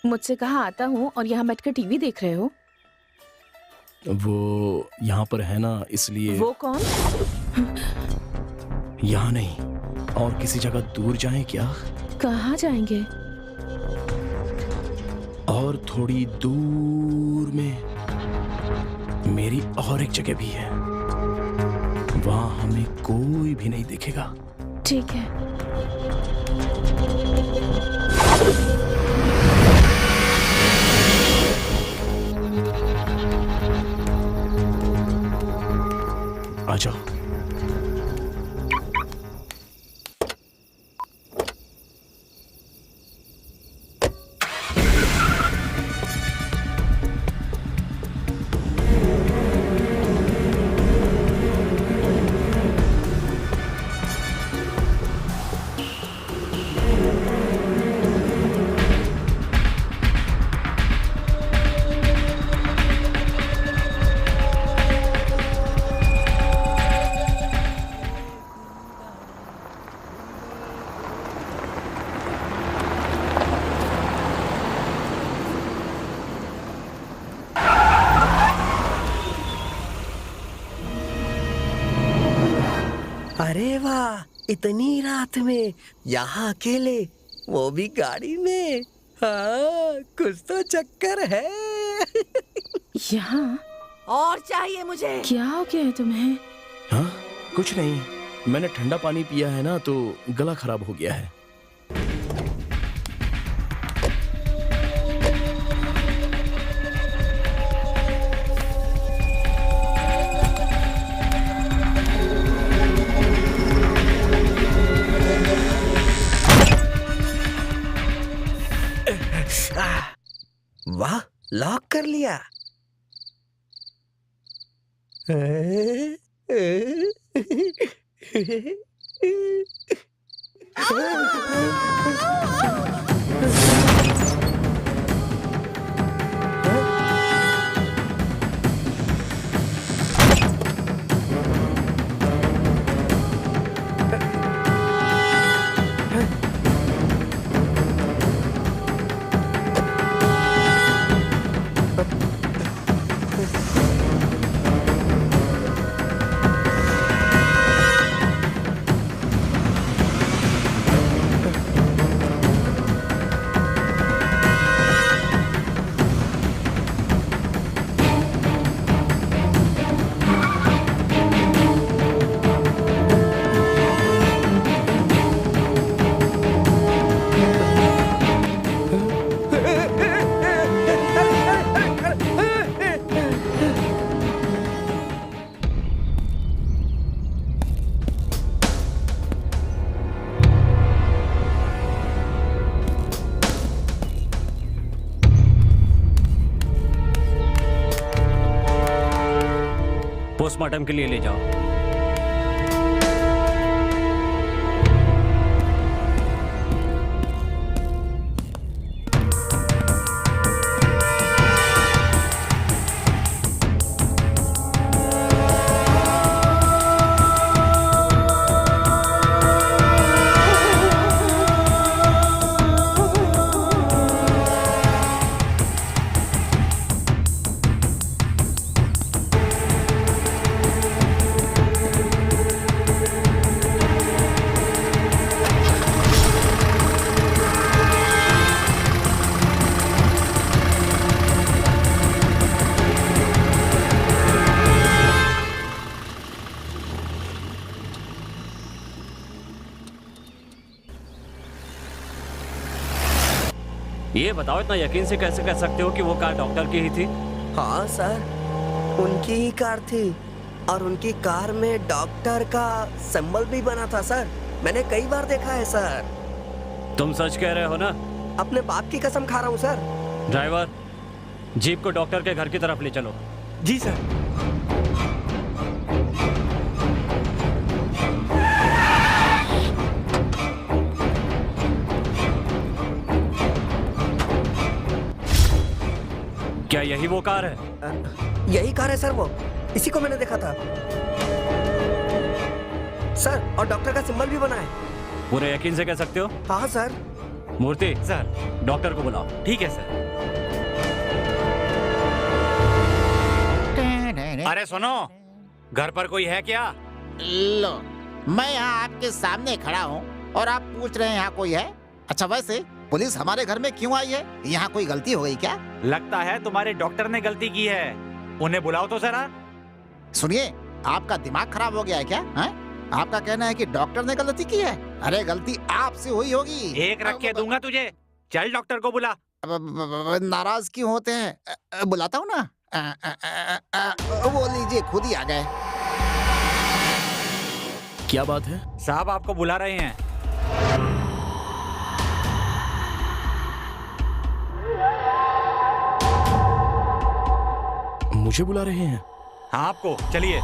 मुझसे कहा आता हूँ और यहाँ बैठकर टीवी देख रहे हो?
वो यहाँ पर है ना, इसलिए।
वो कौन?
यहाँ नहीं, और किसी जगह दूर जाएं क्या?
कहाँ जाएंगे?
और थोड़ी दूर में मेरी और एक जगह भी है, वहां हमें कोई भी नहीं दिखेगा।
ठीक है।
आ जाओ।
अरे वाह, इतनी रात में यहाँ अकेले, वो भी गाड़ी में। हाँ, कुछ तो चक्कर है।
यहाँ
और चाहिए मुझे।
क्या हो गया है तुम्हें?
हाँ, कुछ नहीं, मैंने ठंडा पानी पिया है ना, तो गला खराब हो गया है।
वाह, लॉक कर लिया।
पोस्टमार्टम के लिए ले जाओ। ये बताओ, इतना यकीन से कैसे कह सकते हो कि वो कार डॉक्टर की ही थी?
हाँ सर, उनकी ही कार थी और उनकी कार में डॉक्टर का सिंबल भी बना था सर। मैंने कई बार देखा है सर।
तुम सच कह रहे हो ना?
अपने बाप की कसम खा रहा हूँ सर।
ड्राइवर, जीप को डॉक्टर के घर की तरफ ले चलो।
जी सर।
क्या यही वो कार है?
यही कार है सर, वो इसी को मैंने देखा था सर। और डॉक्टर का सिंबल भी बना है।
पूरे यकीन से कह सकते हो?
हाँ सर।
मूर्ति,
सर।
डॉक्टर को बुलाओ।
ठीक है सर। अरे सुनो, घर पर कोई है क्या?
लो, मैं यहाँ आपके सामने खड़ा हूँ और आप पूछ रहे हैं यहाँ कोई है? अच्छा, वैसे पुलिस हमारे घर में क्यों आई है? यहाँ कोई गलती हो गई क्या?
लगता है तुम्हारे डॉक्टर ने गलती की है। उन्हें बुलाओ तो जरा।
सुनिए, आपका दिमाग खराब हो गया है क्या? है? आपका कहना है कि डॉक्टर ने गलती की है? अरे गलती आपसे हुई होगी।
एक रख के दूंगा तुझे। चल डॉक्टर को बुला।
नाराज क्यों होते हैं? बुलाता हूँ ना। वो लीजिए, खुद ही आ गए।
क्या बात है?
साहब आपको बुला रहे हैं।
मुझे बुला रहे हैं?
हाँ आपको, चलिए।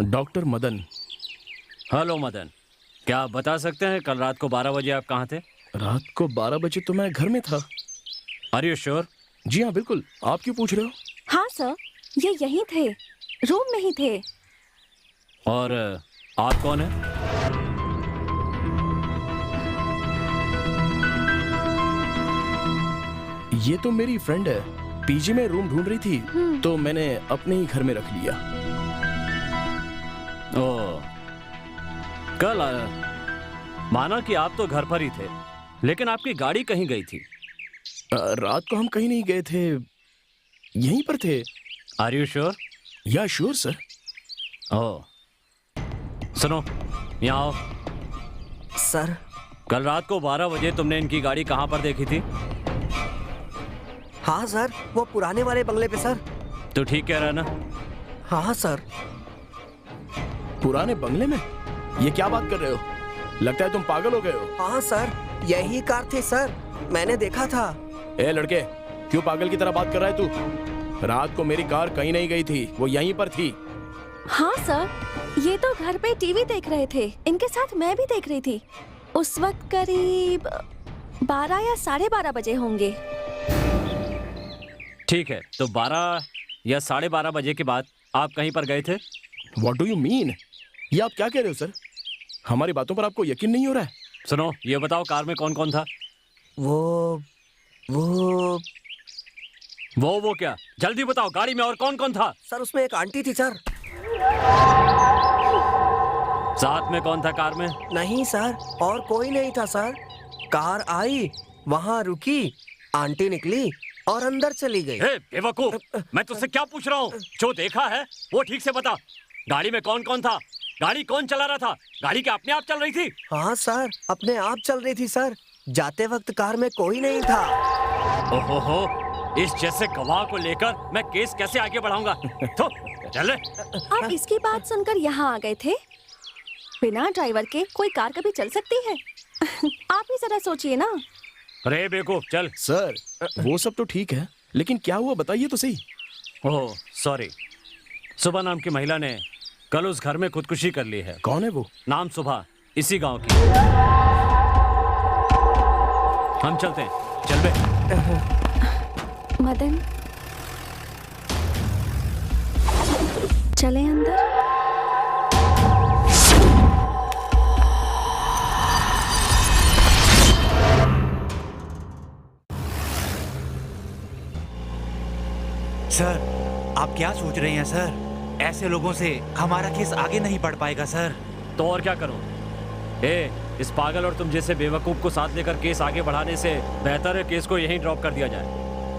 डॉक्टर मदन।
हेलो मदन, क्या आप बता सकते हैं कल रात को 12 बजे आप कहाँ थे?
रात को 12 बजे तो मैं घर में था।
Are you sure?
जी हाँ, बिल्कुल। आप क्यों पूछ रहे हो?
हाँ सर, ये यहीं थे, रूम में ही थे।
और आप कौन है?
ये तो मेरी फ्रेंड है। पीजी में रूम ढूंढ रही थी तो मैंने अपने ही घर में रख लिया।
ओह, कल माना कि आप तो घर पर ही थे, लेकिन आपकी गाड़ी कहीं गई थी।
रात को हम कहीं नहीं गए थे, यहीं पर थे।
Are you sure?
Yeah sure sir.
Oh, सुनो, यहाँ आओ।
सर,
कल रात को 12 बजे तुमने इनकी गाड़ी कहाँ पर देखी थी?
हाँ सर, वो पुराने वाले बंगले पे सर।
तो ठीक कह रहा है ना?
हाँ सर।
पुराने बंगले में? ये क्या बात कर रहे हो? लगता है तुम पागल हो गए हो।
हाँ सर, यही कार थी सर, मैंने देखा था।
ए लड़के, क्यों पागल की तरह बात कर रहा है तू? रात को मेरी कार कहीं नहीं गई थी, वो यहीं पर थी।
हाँ सर, ये तो घर पे टीवी देख रहे थे, इनके साथ मैं भी देख रही थी। उस वक्त करीब 12 या 12:30 बजे होंगे।
ठीक है, तो 12 या 12:30 बजे के बाद आप कहीं पर गए थे?
What do you mean? ये आप क्या कह रहे हो सर? हमारी बातों पर आपको यकीन नहीं हो रहा है?
सुनो, ये बताओ कार में कौन कौन था?
वो
क्या? जल्दी बताओ, गाड़ी में और कौन कौन था?
सर, उसमें एक आंटी थी सर।
साथ में कौन था कार में?
नहीं सर, और कोई नहीं था सर। कार आई, वहाँ रुकी, आंटी निकली और अंदर चली गई।
ए, बेवकूफ, मैं तुझसे क्या पूछ रहा हूँ? जो देखा है वो ठीक से बता। गाड़ी में कौन कौन था? गाड़ी कौन चला रहा था? गाड़ी क्या अपने आप चल रही थी?
हाँ सर, अपने आप चल रही थी सर। जाते वक्त कार में कोई नहीं था।
ओहो, इस जैसे गवाह को लेकर मैं केस कैसे आगे बढ़ाऊंगा? तो चले।
आप इसकी बात सुनकर यहाँ आ गए थे? बिना ड्राइवर के कोई कार कभी चल सकती है? आप ही जरा सोचिए ना।
अरे बेवकूफ, चल।
सर, वो सब तो ठीक है, लेकिन क्या हुआ बताइए तो सही।
ओह सॉरी, सुबह नाम की महिला ने कल उस घर में खुदकुशी कर ली है।
कौन है वो?
नाम सुबह, इसी गांव की। हम चलते हैं, चल बे।
मदन, चलें अंदर।
सर, आप क्या सोच रहे हैं सर? ऐसे लोगों से हमारा केस आगे नहीं बढ़ पाएगा सर।
तो और क्या करूं? इस पागल और तुम जैसे बेवकूफ को साथ लेकर केस आगे बढ़ाने से बेहतर है केस को यहीं ड्रॉप कर दिया जाए।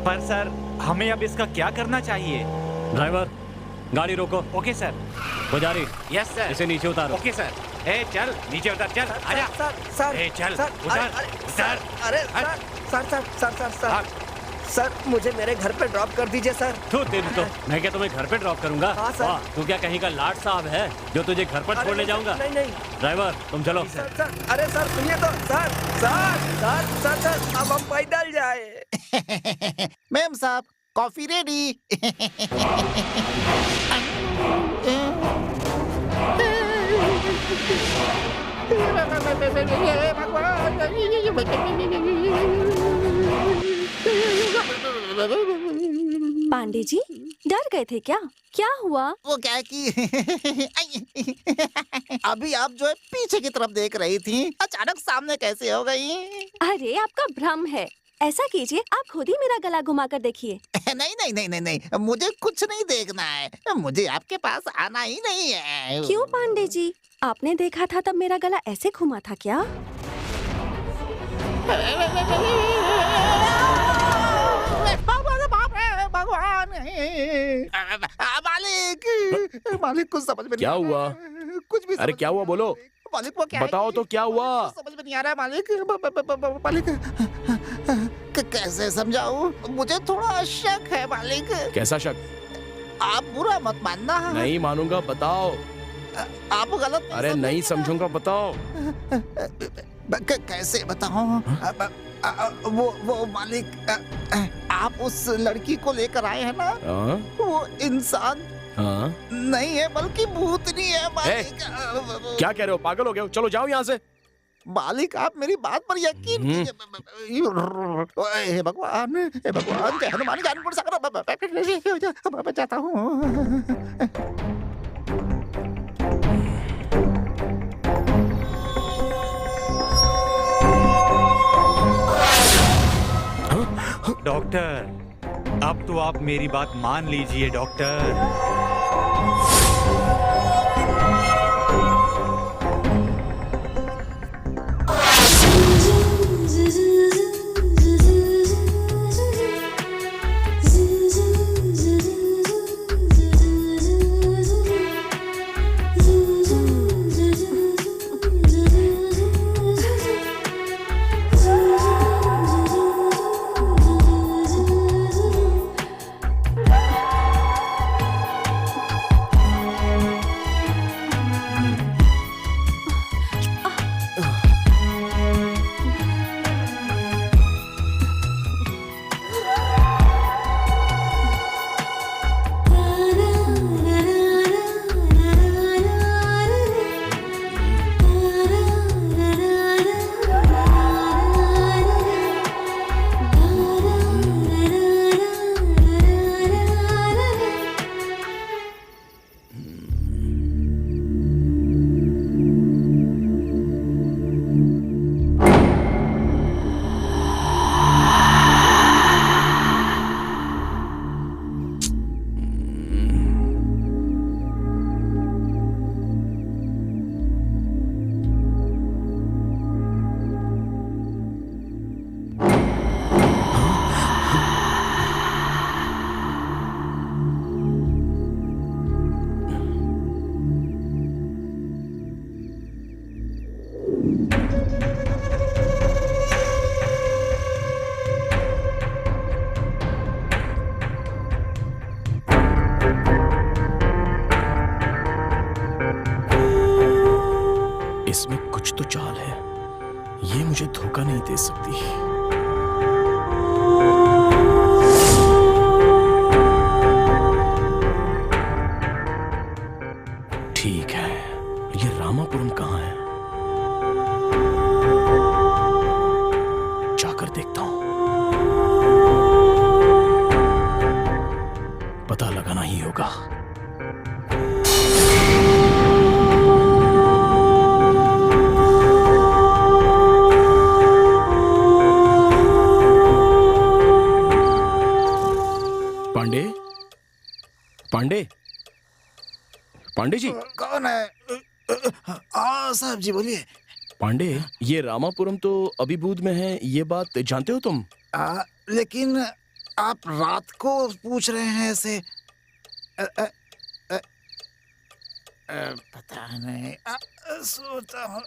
पर सर, हमें अब इसका क्या करना चाहिए?
ड्राइवर, गाड़ी रोको।
Okay sir.
पुजारी,
यस सर।
इसे नीचे उतारो।
Okay sir. ए चल नीचे उतर, चल आजा।
सर
ए चल
सर,
उतर,
सर,
उतर।
अरे सर सर मुझे मेरे घर पे ड्रॉप कर दीजिए सर।
तो तेरी तो मैं क्या तुम्हें घर पे ड्रॉप करूंगा?
हाँ, सर।
वाह, तू क्या कहीं का लाट साहब है जो तुझे घर पर छोड़ने जाऊंगा?
नहीं नहीं
ड्राइवर तुम चलो।
सर, अरे सर सुनिए तो सर अब हम पैदल जाए।
मैम साहब कॉफी रेडी।
पांडे जी डर गए थे क्या? क्या हुआ?
वो क्या है कि अभी आप जो है पीछे की तरफ देख रही थी, अचानक सामने कैसे हो गई?
अरे आपका भ्रम है। ऐसा कीजिए, आप खुद ही मेरा गला घुमा कर देखिए।
नहीं, मुझे कुछ नहीं देखना है, मुझे आपके पास आना ही नहीं है।
क्यों पांडे जी, आपने देखा था तब मेरा गला ऐसे घुमा था क्या?
भगवान मालिक कुछ समझ में नहीं
क्या
आ रहा
हुआ?
है, कुछ भी
अरे
समझ
क्या
में
हुआ
नहीं
बोलो?
आ रहा है। मालिक वो क्या है
बताओ
कि-
तो क्या हुआ?
कुछ समझ में नहीं आ रहा है मालिक। मालिक कैसे समझाऊं? मुझे थोड़ा शक है मालिक।
कैसा शक?
आप बुरा मत मानना।
नहीं मानूंगा, बताओ।
आप गलत
अरे नहीं समझूंगा, बताओ।
कैसे बताऊं? वो मालिक, आप उस लड़की को लेकर आए हैं ना,
हाँ?
वो इंसान
हाँ?
नहीं है बल्कि भूतनी है मालिक।
क्या कह रहे हो? पागल हो गए हो? चलो जाओ यहाँ से।
मालिक आप मेरी बात पर यकीन कीजिए। हे भगवान, जय हनुमान ज्ञानपुर सागर। मैं चाहता हूँ।
डॉक्टर अब तो आप मेरी बात मान लीजिए डॉक्टर।
इसमें कुछ तो चाल है, ये मुझे धोखा नहीं दे सकती। ठीक है, ये रामापुरम कहाँ है? जाकर देखता हूं। पता लगाना ही होगा। पांडे, पांडे, पांडे जी।
कौन है? हाँ साहब जी बोलिए।
पांडे, ये रामापुरम तो अभिभूत में है, ये बात जानते हो तुम?
लेकिन आप रात को पूछ रहे हैं ऐसे। पता नहीं, सोता हूँ।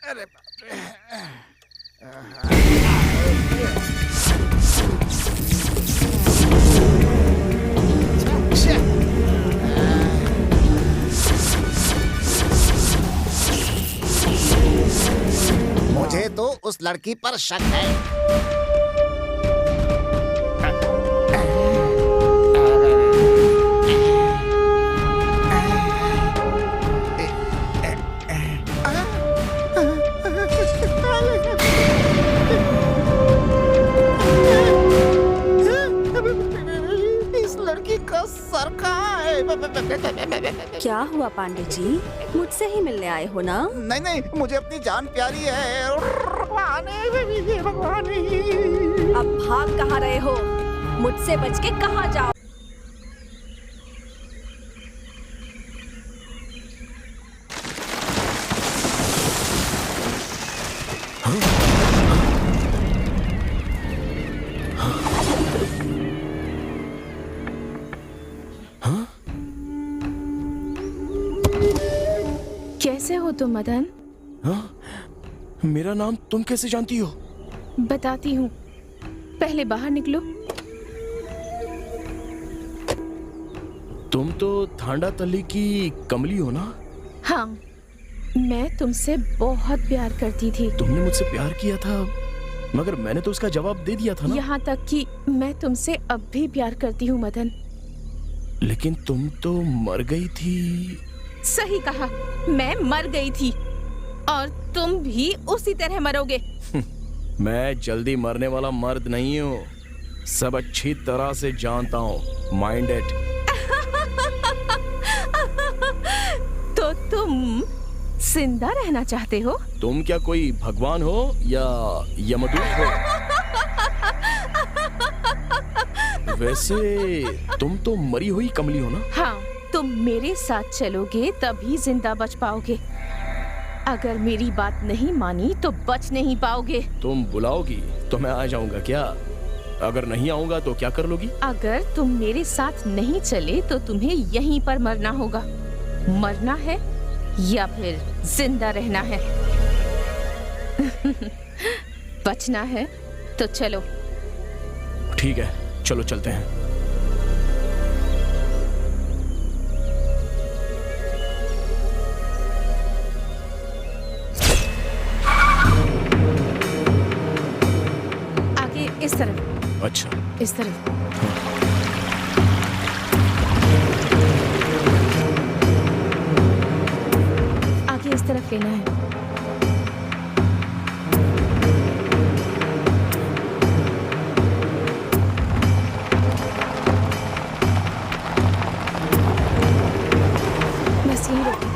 अरे बाप रे। छे। मुझे तो उस लड़की पर शक है। इस लड़की का सर कहाँ है?
क्या हुआ पांडे जी, मुझसे ही मिलने आए हो ना?
नहीं नहीं, मुझे अपनी जान प्यारी है। भगवान
अब भाग कहाँ रहे हो? मुझसे बच के कहाँ जाओ?
कैसे हो तुम मदन?
हाँ? मेरा नाम तुम कैसे जानती हो?
बताती हूँ, पहले बाहर निकलो।
तुम तो थांडा तल्ली की कमली हो ना?
हाँ, मैं तुमसे बहुत प्यार करती थी।
तुमने मुझसे प्यार किया था, मगर मैंने तो उसका जवाब दे दिया था ना।
यहाँ तक कि मैं तुमसे अब भी प्यार करती हूँ मदन।
लेकिन तुम तो मर गई थी।
सही कहा, मैं मर गई थी और तुम भी उसी तरह मरोगे।
मैं जल्दी मरने वाला मर्द नहीं हूँ, सब अच्छी तरह से जानता हूँ। Mind it.
तो तुम जिंदा रहना चाहते हो?
तुम क्या कोई भगवान हो या यमदूत हो? वैसे तुम तो मरी हुई कमली हो ना?
हाँ, तुम मेरे साथ चलोगे तभी जिंदा बच पाओगे। अगर मेरी बात नहीं मानी तो बच नहीं पाओगे।
तुम बुलाओगी तो मैं आ जाऊंगा क्या? अगर नहीं आऊंगा तो क्या कर लोगी?
अगर तुम मेरे साथ नहीं चले तो तुम्हें यहीं पर मरना होगा। मरना है या फिर जिंदा रहना है? बचना है तो चलो।
ठीक है, चलो चलते हैं।
आगे इस तरफ।
अच्छा,
इस तरफ। आगे इस तरफ लेना है। बस यहीं रुको।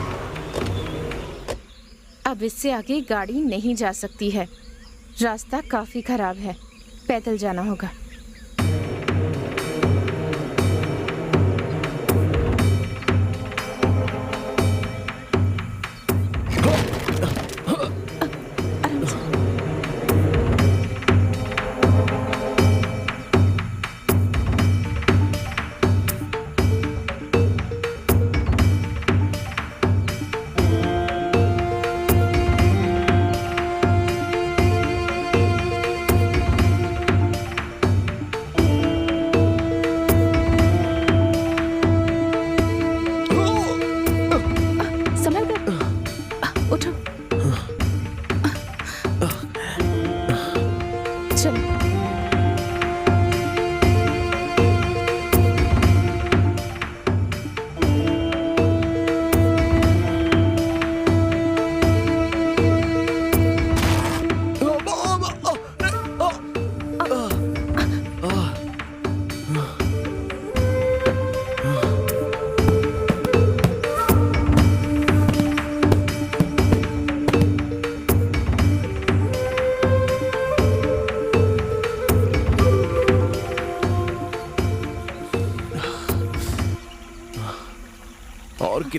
अब इससे आगे गाड़ी नहीं जा सकती है, रास्ता काफी खराब है, पैदल जाना होगा। आराम से।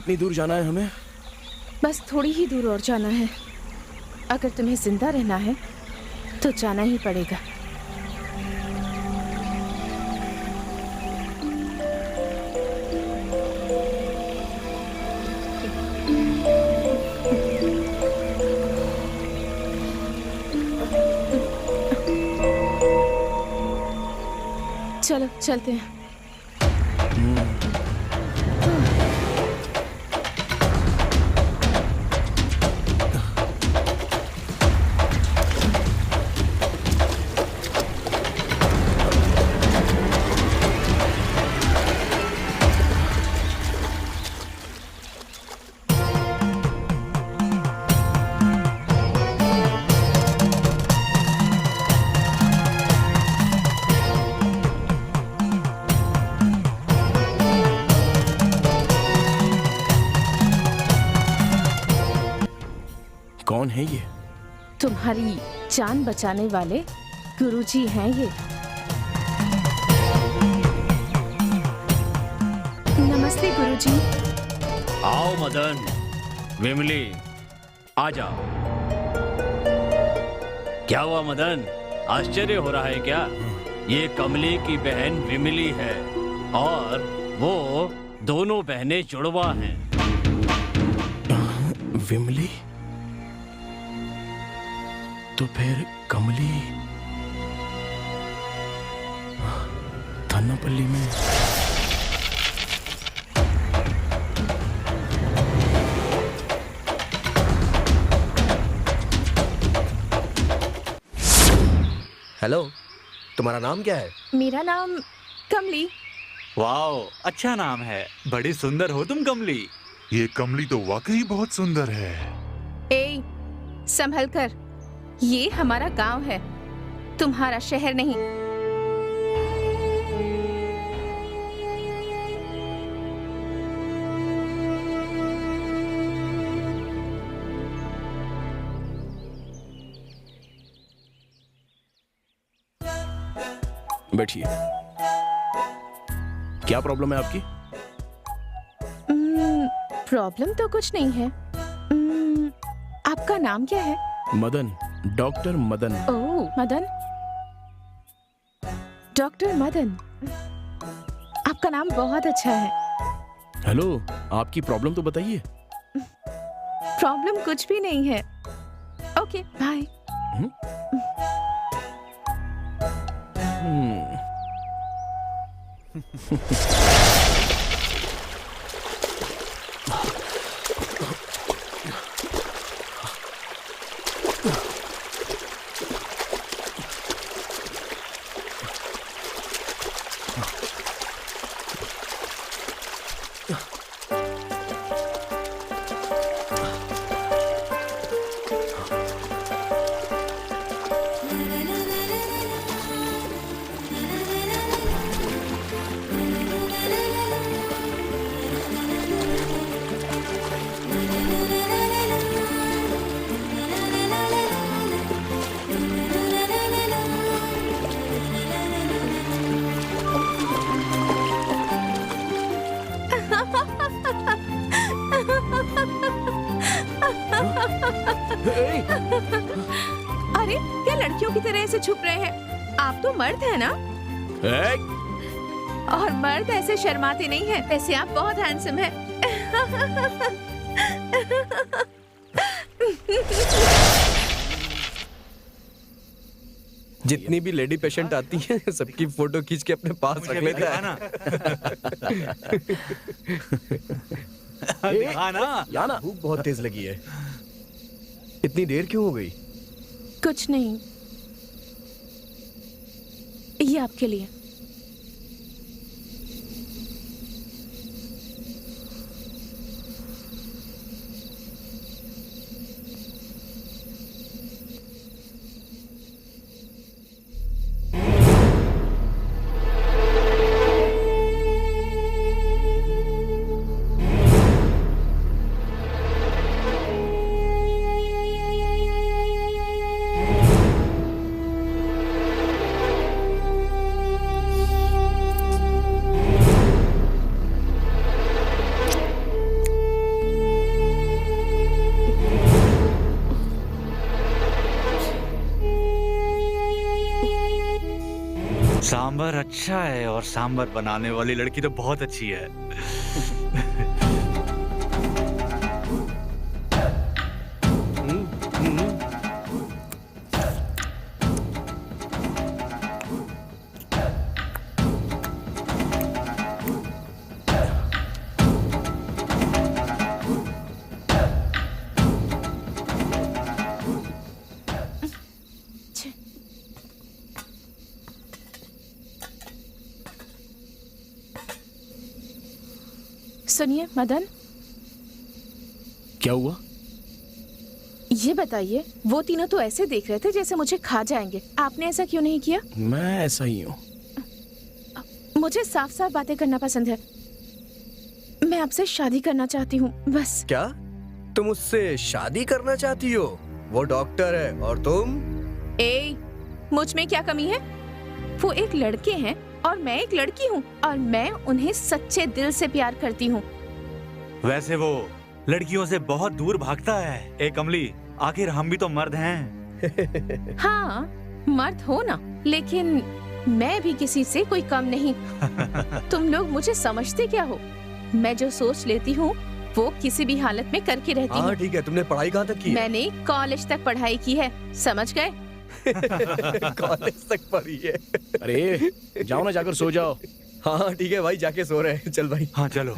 कितनी दूर जाना है हमें?
बस थोड़ी ही दूर और जाना है। अगर तुम्हें जिंदा रहना है तो जाना ही पड़ेगा। चलो चलते हैं।
कौन है ये?
तुम्हारी जान बचाने वाले गुरुजी हैं ये। नमस्ते गुरुजी।
आओ मदन, विमली, आ जाओ। क्या हुआ मदन, आश्चर्य हो रहा है क्या? ये कमली की बहन विमली है और वो दोनों बहनें जुड़वा हैं।
विमली? तो फिर कमली थानापल्ली में।
हेलो, तुम्हारा नाम क्या है?
मेरा नाम कमली।
वाओ, अच्छा नाम है। बड़ी सुंदर हो तुम कमली।
ये कमली तो वाकई बहुत सुंदर है।
ए, संभल कर। ये हमारा गांव है, तुम्हारा शहर नहीं।
बैठिए। क्या प्रॉब्लम है आपकी?
प्रॉब्लम तो कुछ नहीं है। आपका नाम क्या है?
मदन, डॉक्टर मदन।
ओह, मदन। डॉक्टर मदन, आपका नाम बहुत अच्छा है।
हेलो, आपकी प्रॉब्लम तो बताइए।
प्रॉब्लम कुछ भी नहीं है। Okay, bye. अरे, क्या लड़कियों की तरह ऐसे छुप रहे हैं? आप तो मर्द हैं ना? और मर्द ऐसे शर्माते नहीं हैं। वैसे आप बहुत हैंडसम हैं।
जितनी भी लेडी पेशेंट आती हैं, सबकी फोटो खींच के अपने पास रख लेता है ना।
याना,
भूख बहुत तेज लगी है। इतनी देर क्यों हो गई?
कुछ नहीं, ये आपके लिए।
सांबर अच्छा है और सांबर बनाने वाली लड़की तो बहुत अच्छी है।
सुनिए मदन,
क्या हुआ?
ये बताइए, वो तीनों तो ऐसे देख रहे थे जैसे मुझे खा जाएंगे। आपने ऐसा क्यों नहीं किया?
मैं ऐसा ही हूँ।
मुझे साफ साफ बातें करना पसंद है। मैं आपसे शादी करना चाहती हूँ, बस।
क्या तुम उससे शादी करना चाहती हो? वो डॉक्टर है और तुम?
ए, मुझ में क्या कमी है? वो एक लड़के हैं और मैं एक लड़की हूँ और मैं उन्हें सच्चे दिल से प्यार करती हूँ।
वैसे वो लड़कियों से बहुत दूर भागता है। ए कमली, आखिर हम भी तो मर्द हैं।
हाँ, मर्द हो ना, लेकिन मैं भी किसी से कोई कम नहीं। तुम लोग मुझे समझते क्या हो? मैं जो सोच लेती हूँ वो किसी भी हालत में करके रहती हूँ।
हाँ ठीक है, तुमने पढ़ाई कहाँ तक की है?
मैंने कॉलेज तक पढ़ाई की है, समझ गए?
कॉलेज तक पढ़ी है।
अरे जाओ ना, जाकर सो जाओ।
हाँ ठीक है भाई, जाके सो रहे हैं। चल भाई।
हाँ चलो।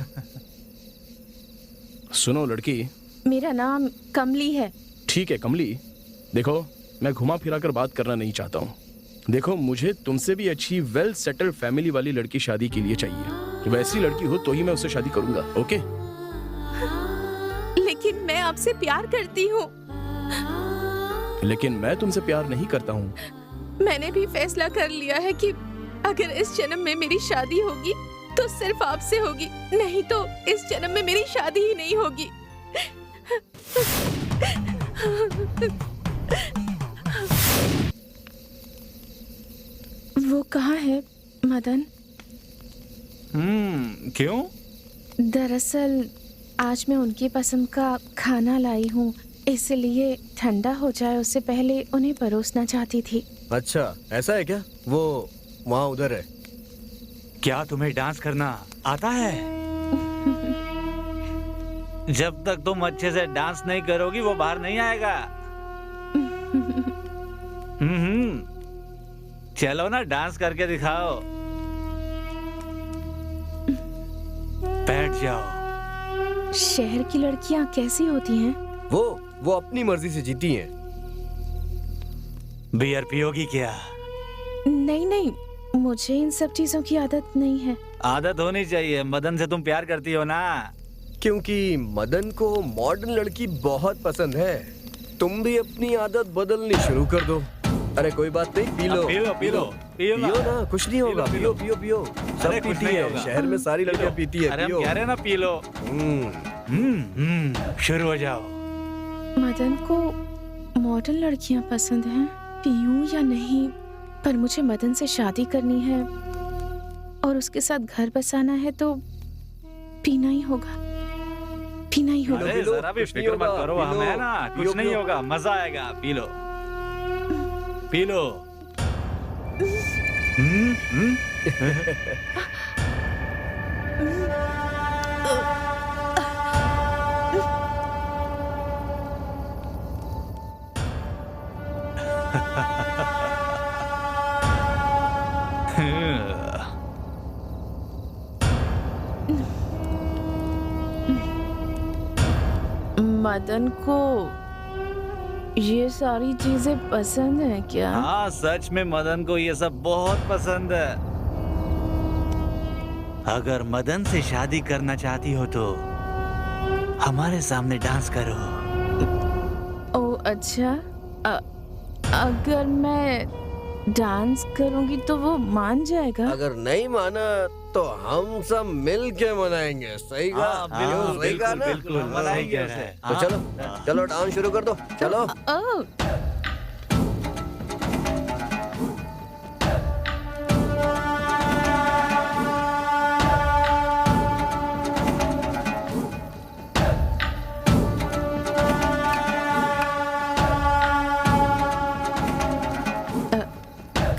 सुनो लड़की,
मेरा नाम कमली है।
ठीक है कमली, देखो मैं घुमा फिरा कर बात करना नहीं चाहता हूँ। देखो मुझे तुमसे भी अच्छी वेल सेटल्ड फैमिली वाली लड़की शादी के लिए चाहिए। वैसी लड़की हो तो ही मैं उससे शादी करूंगा। ओके?
लेकिन मैं आपसे प्यार करती हूँ।
लेकिन मैं तुमसे प्यार नहीं करता हूँ।
मैंने भी फैसला कर लिया है कि अगर इस जन्म में मेरी शादी होगी तो सिर्फ आपसे होगी, नहीं तो इस जन्म में मेरी शादी ही नहीं होगी। वो कहाँ है मदन?
क्यों?
दरअसल आज मैं उनकी पसंद का खाना लाई हूँ, इसलिए ठंडा हो जाए उससे पहले उन्हें परोसना चाहती थी।
अच्छा ऐसा है क्या? वो वहाँ उधर है।
क्या तुम्हें डांस करना आता है? जब तक तुम अच्छे से डांस नहीं करोगी वो बाहर नहीं आएगा। चलो ना, डांस करके दिखाओ। बैठ जाओ।
शहर की लड़कियाँ कैसी होती हैं?
वो अपनी मर्जी से जीती हैं।
बियर पियोगी क्या?
नहीं नहीं, मुझे इन सब चीजों की आदत नहीं है।
आदत होनी चाहिए। मदन से तुम प्यार करती हो ना?
क्योंकि मदन को मॉडर्न लड़की बहुत पसंद है। तुम भी अपनी आदत बदलनी शुरू कर दो। अरे कोई बात नहीं, पी लो पियो ना, कुछ नहीं होगा। पियो पियो पियो, सब पीती है। शहर में सारी लड़कियां पीती है।
अरे हम कह रहे हैं ना, पी लो। शुरू हो जाओ।
मदन को मॉडर्न लड़कियां पसंद हैं। पीऊं या नहीं, पर मुझे मदन से शादी करनी है और उसके साथ घर बसाना है तो पीना ही होगा, पीना ही होगा।
अरे जरा भी फिक्र मत करो, हम है ना, कुछ नहीं होगा, मजा आएगा। P low P low.
Madan को ये सारी चीजें पसंद है क्या?
हाँ सच में मदन को ये सब बहुत पसंद है। अगर मदन से शादी करना चाहती हो तो हमारे सामने डांस करो।
ओ अच्छा, अगर मैं डांस करूंगी तो वो मान जाएगा?
अगर नहीं माना तो हम सब मिल के मनाएंगे। सही कहा? सही कहा ना?
बिल्कुल मनाएंगे उसे।
तो चलो चलो डांस शुरू कर दो। चलो।
ओ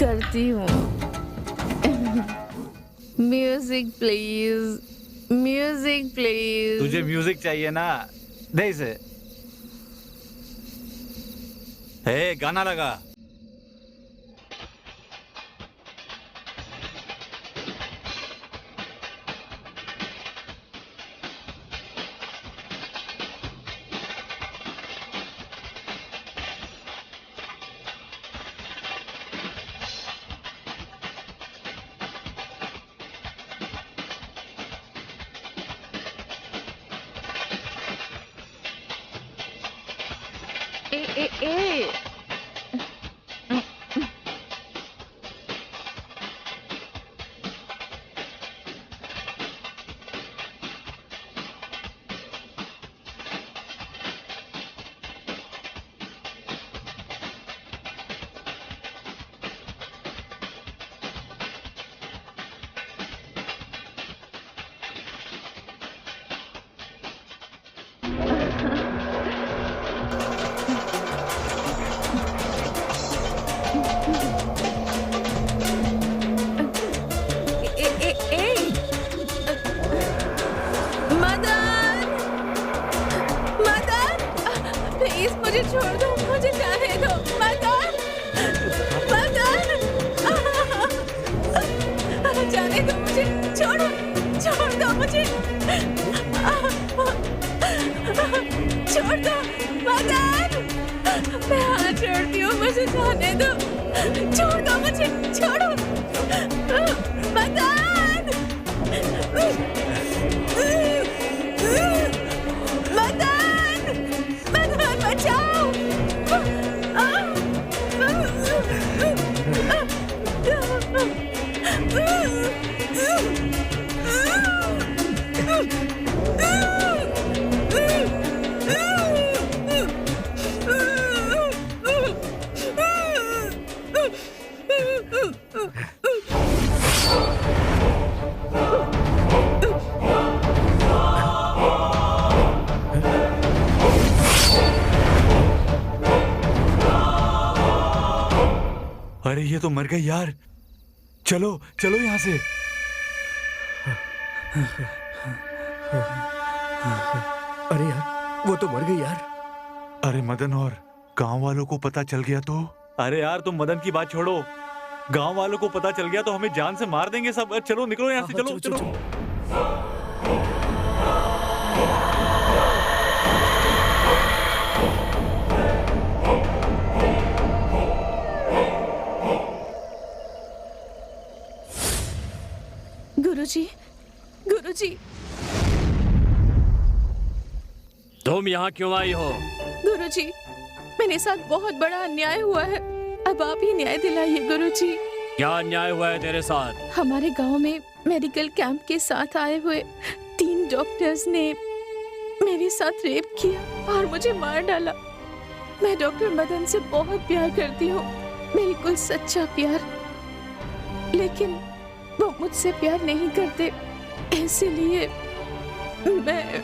करती हूँ। Please, music please.
तुझे म्यूजिक चाहिए ना, दे इसे। हे, गाना लगा।
ए मदन, मदन, प्लीज मुझे छोड़ दो, मुझे जाने दो। मदन, मदन, जाने दो मुझे, छोड़ो, छोड़ दो मुझे, छोड़ दो मदन, मैं हाथ जोड़ती हूँ, मुझे जाने दो, छोड़ दो मुझे, छोड़ो मदन। मदन, मदन बचाओ।
अरे ये तो मर गई यार। चलो चलो यहाँ से।
अरे यार, वो तो मर गई यार।
अरे मदन, और गांव वालों को पता चल गया तो?
अरे यार तुम मदन की बात छोड़ो, गांव वालों को पता चल गया तो हमें जान से मार देंगे सब। चलो निकलो यहाँ से, चलो चलो।
गुरुजी, गुरुजी,
तुम यहाँ क्यों आई हो?
गुरुजी, मेरे साथ बहुत बड़ा अन्याय हुआ है, अब आप ही न्याय दिलाइए गुरुजी।
क्या अन्याय हुआ है तेरे साथ?
हमारे गांव में मेडिकल कैंप के साथ आए हुए 3 डॉक्टर्स ने मेरे साथ रेप किया और मुझे मार डाला। मैं डॉक्टर मदन से बहुत प्यार करती हूँ, बिल्कुल सच्चा प्यार, लेकिन वो मुझसे प्यार नहीं करते, इसीलिए मैं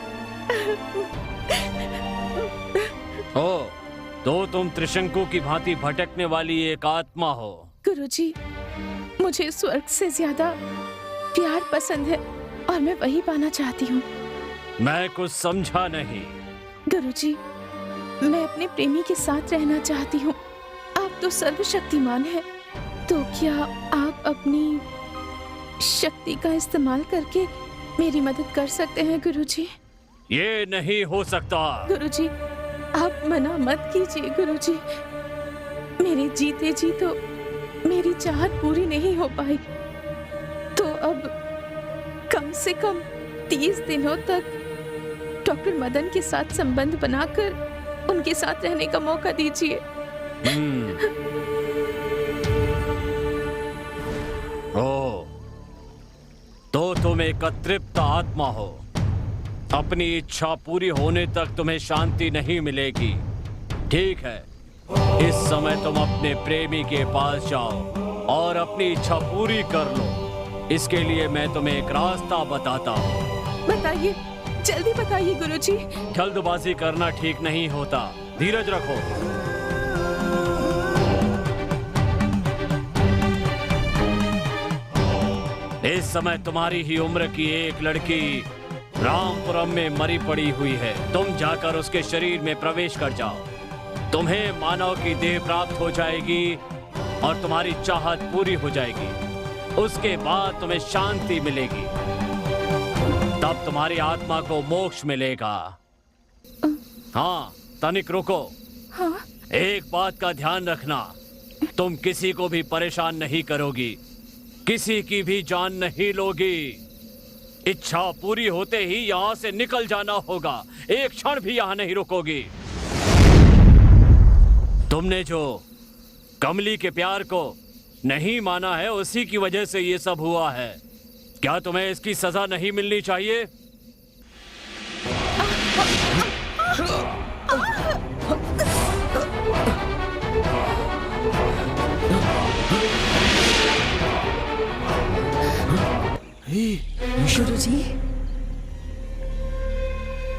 तो तुम त्रिशंकु की भांति भटकने वाली एक आत्मा हो।
गुरुजी, मुझे स्वर्ग से ज्यादा प्यार पसंद है और मैं वही पाना चाहती हूँ।
मैं कुछ समझा नहीं।
गुरुजी, मैं अपने प्रेमी के साथ रहना चाहती हूँ। आप तो सर्वशक्तिमान हैं, तो क्या आप अपनी शक्ति का इस्तेमाल करके मेरी मदद कर सकते हैं गुरुजी?
ये नहीं हो सकता।
गुरुजी, आप मना मत कीजिए गुरुजी। मेरे जीते जी तो मेरी चाहत पूरी नहीं हो पाई, तो अब कम से कम 30 दिनों तक डॉक्टर मदन के साथ संबंध बनाकर उनके साथ रहने का मौका दीजिए।
तो तुम एक अतृप्त आत्मा हो। अपनी इच्छा पूरी होने तक तुम्हें शांति नहीं मिलेगी। ठीक है, इस समय तुम अपने प्रेमी के पास जाओ और अपनी इच्छा पूरी कर लो। इसके लिए मैं तुम्हें एक रास्ता बताता हूँ।
बताइए, जल्दी बताइए गुरुजी।
जल्दबाजी करना ठीक नहीं होता, धीरज रखो। इस इस समय तुम्हारी ही उम्र की एक लड़की रामपुरम में मरी पड़ी हुई है। तुम जाकर उसके शरीर में प्रवेश कर जाओ। तुम्हें मानव की देह प्राप्त हो जाएगी और तुम्हारी चाहत पूरी हो जाएगी। उसके बाद तुम्हें शांति मिलेगी, तब तुम्हारी आत्मा को मोक्ष मिलेगा। हाँ, तनिक रुको।
हाँ?
एक बात का ध्यान रखना, तुम किसी को भी परेशान नहीं करोगी, किसी की भी जान नहीं लोगी। इच्छा पूरी होते ही यहाँ से निकल जाना होगा, एक क्षण भी यहाँ नहीं रुकोगी। तुमने जो कमली के प्यार को नहीं माना है, उसी की वजह से ये सब हुआ है। क्या तुम्हें इसकी सजा नहीं मिलनी चाहिए?
गुरुजी,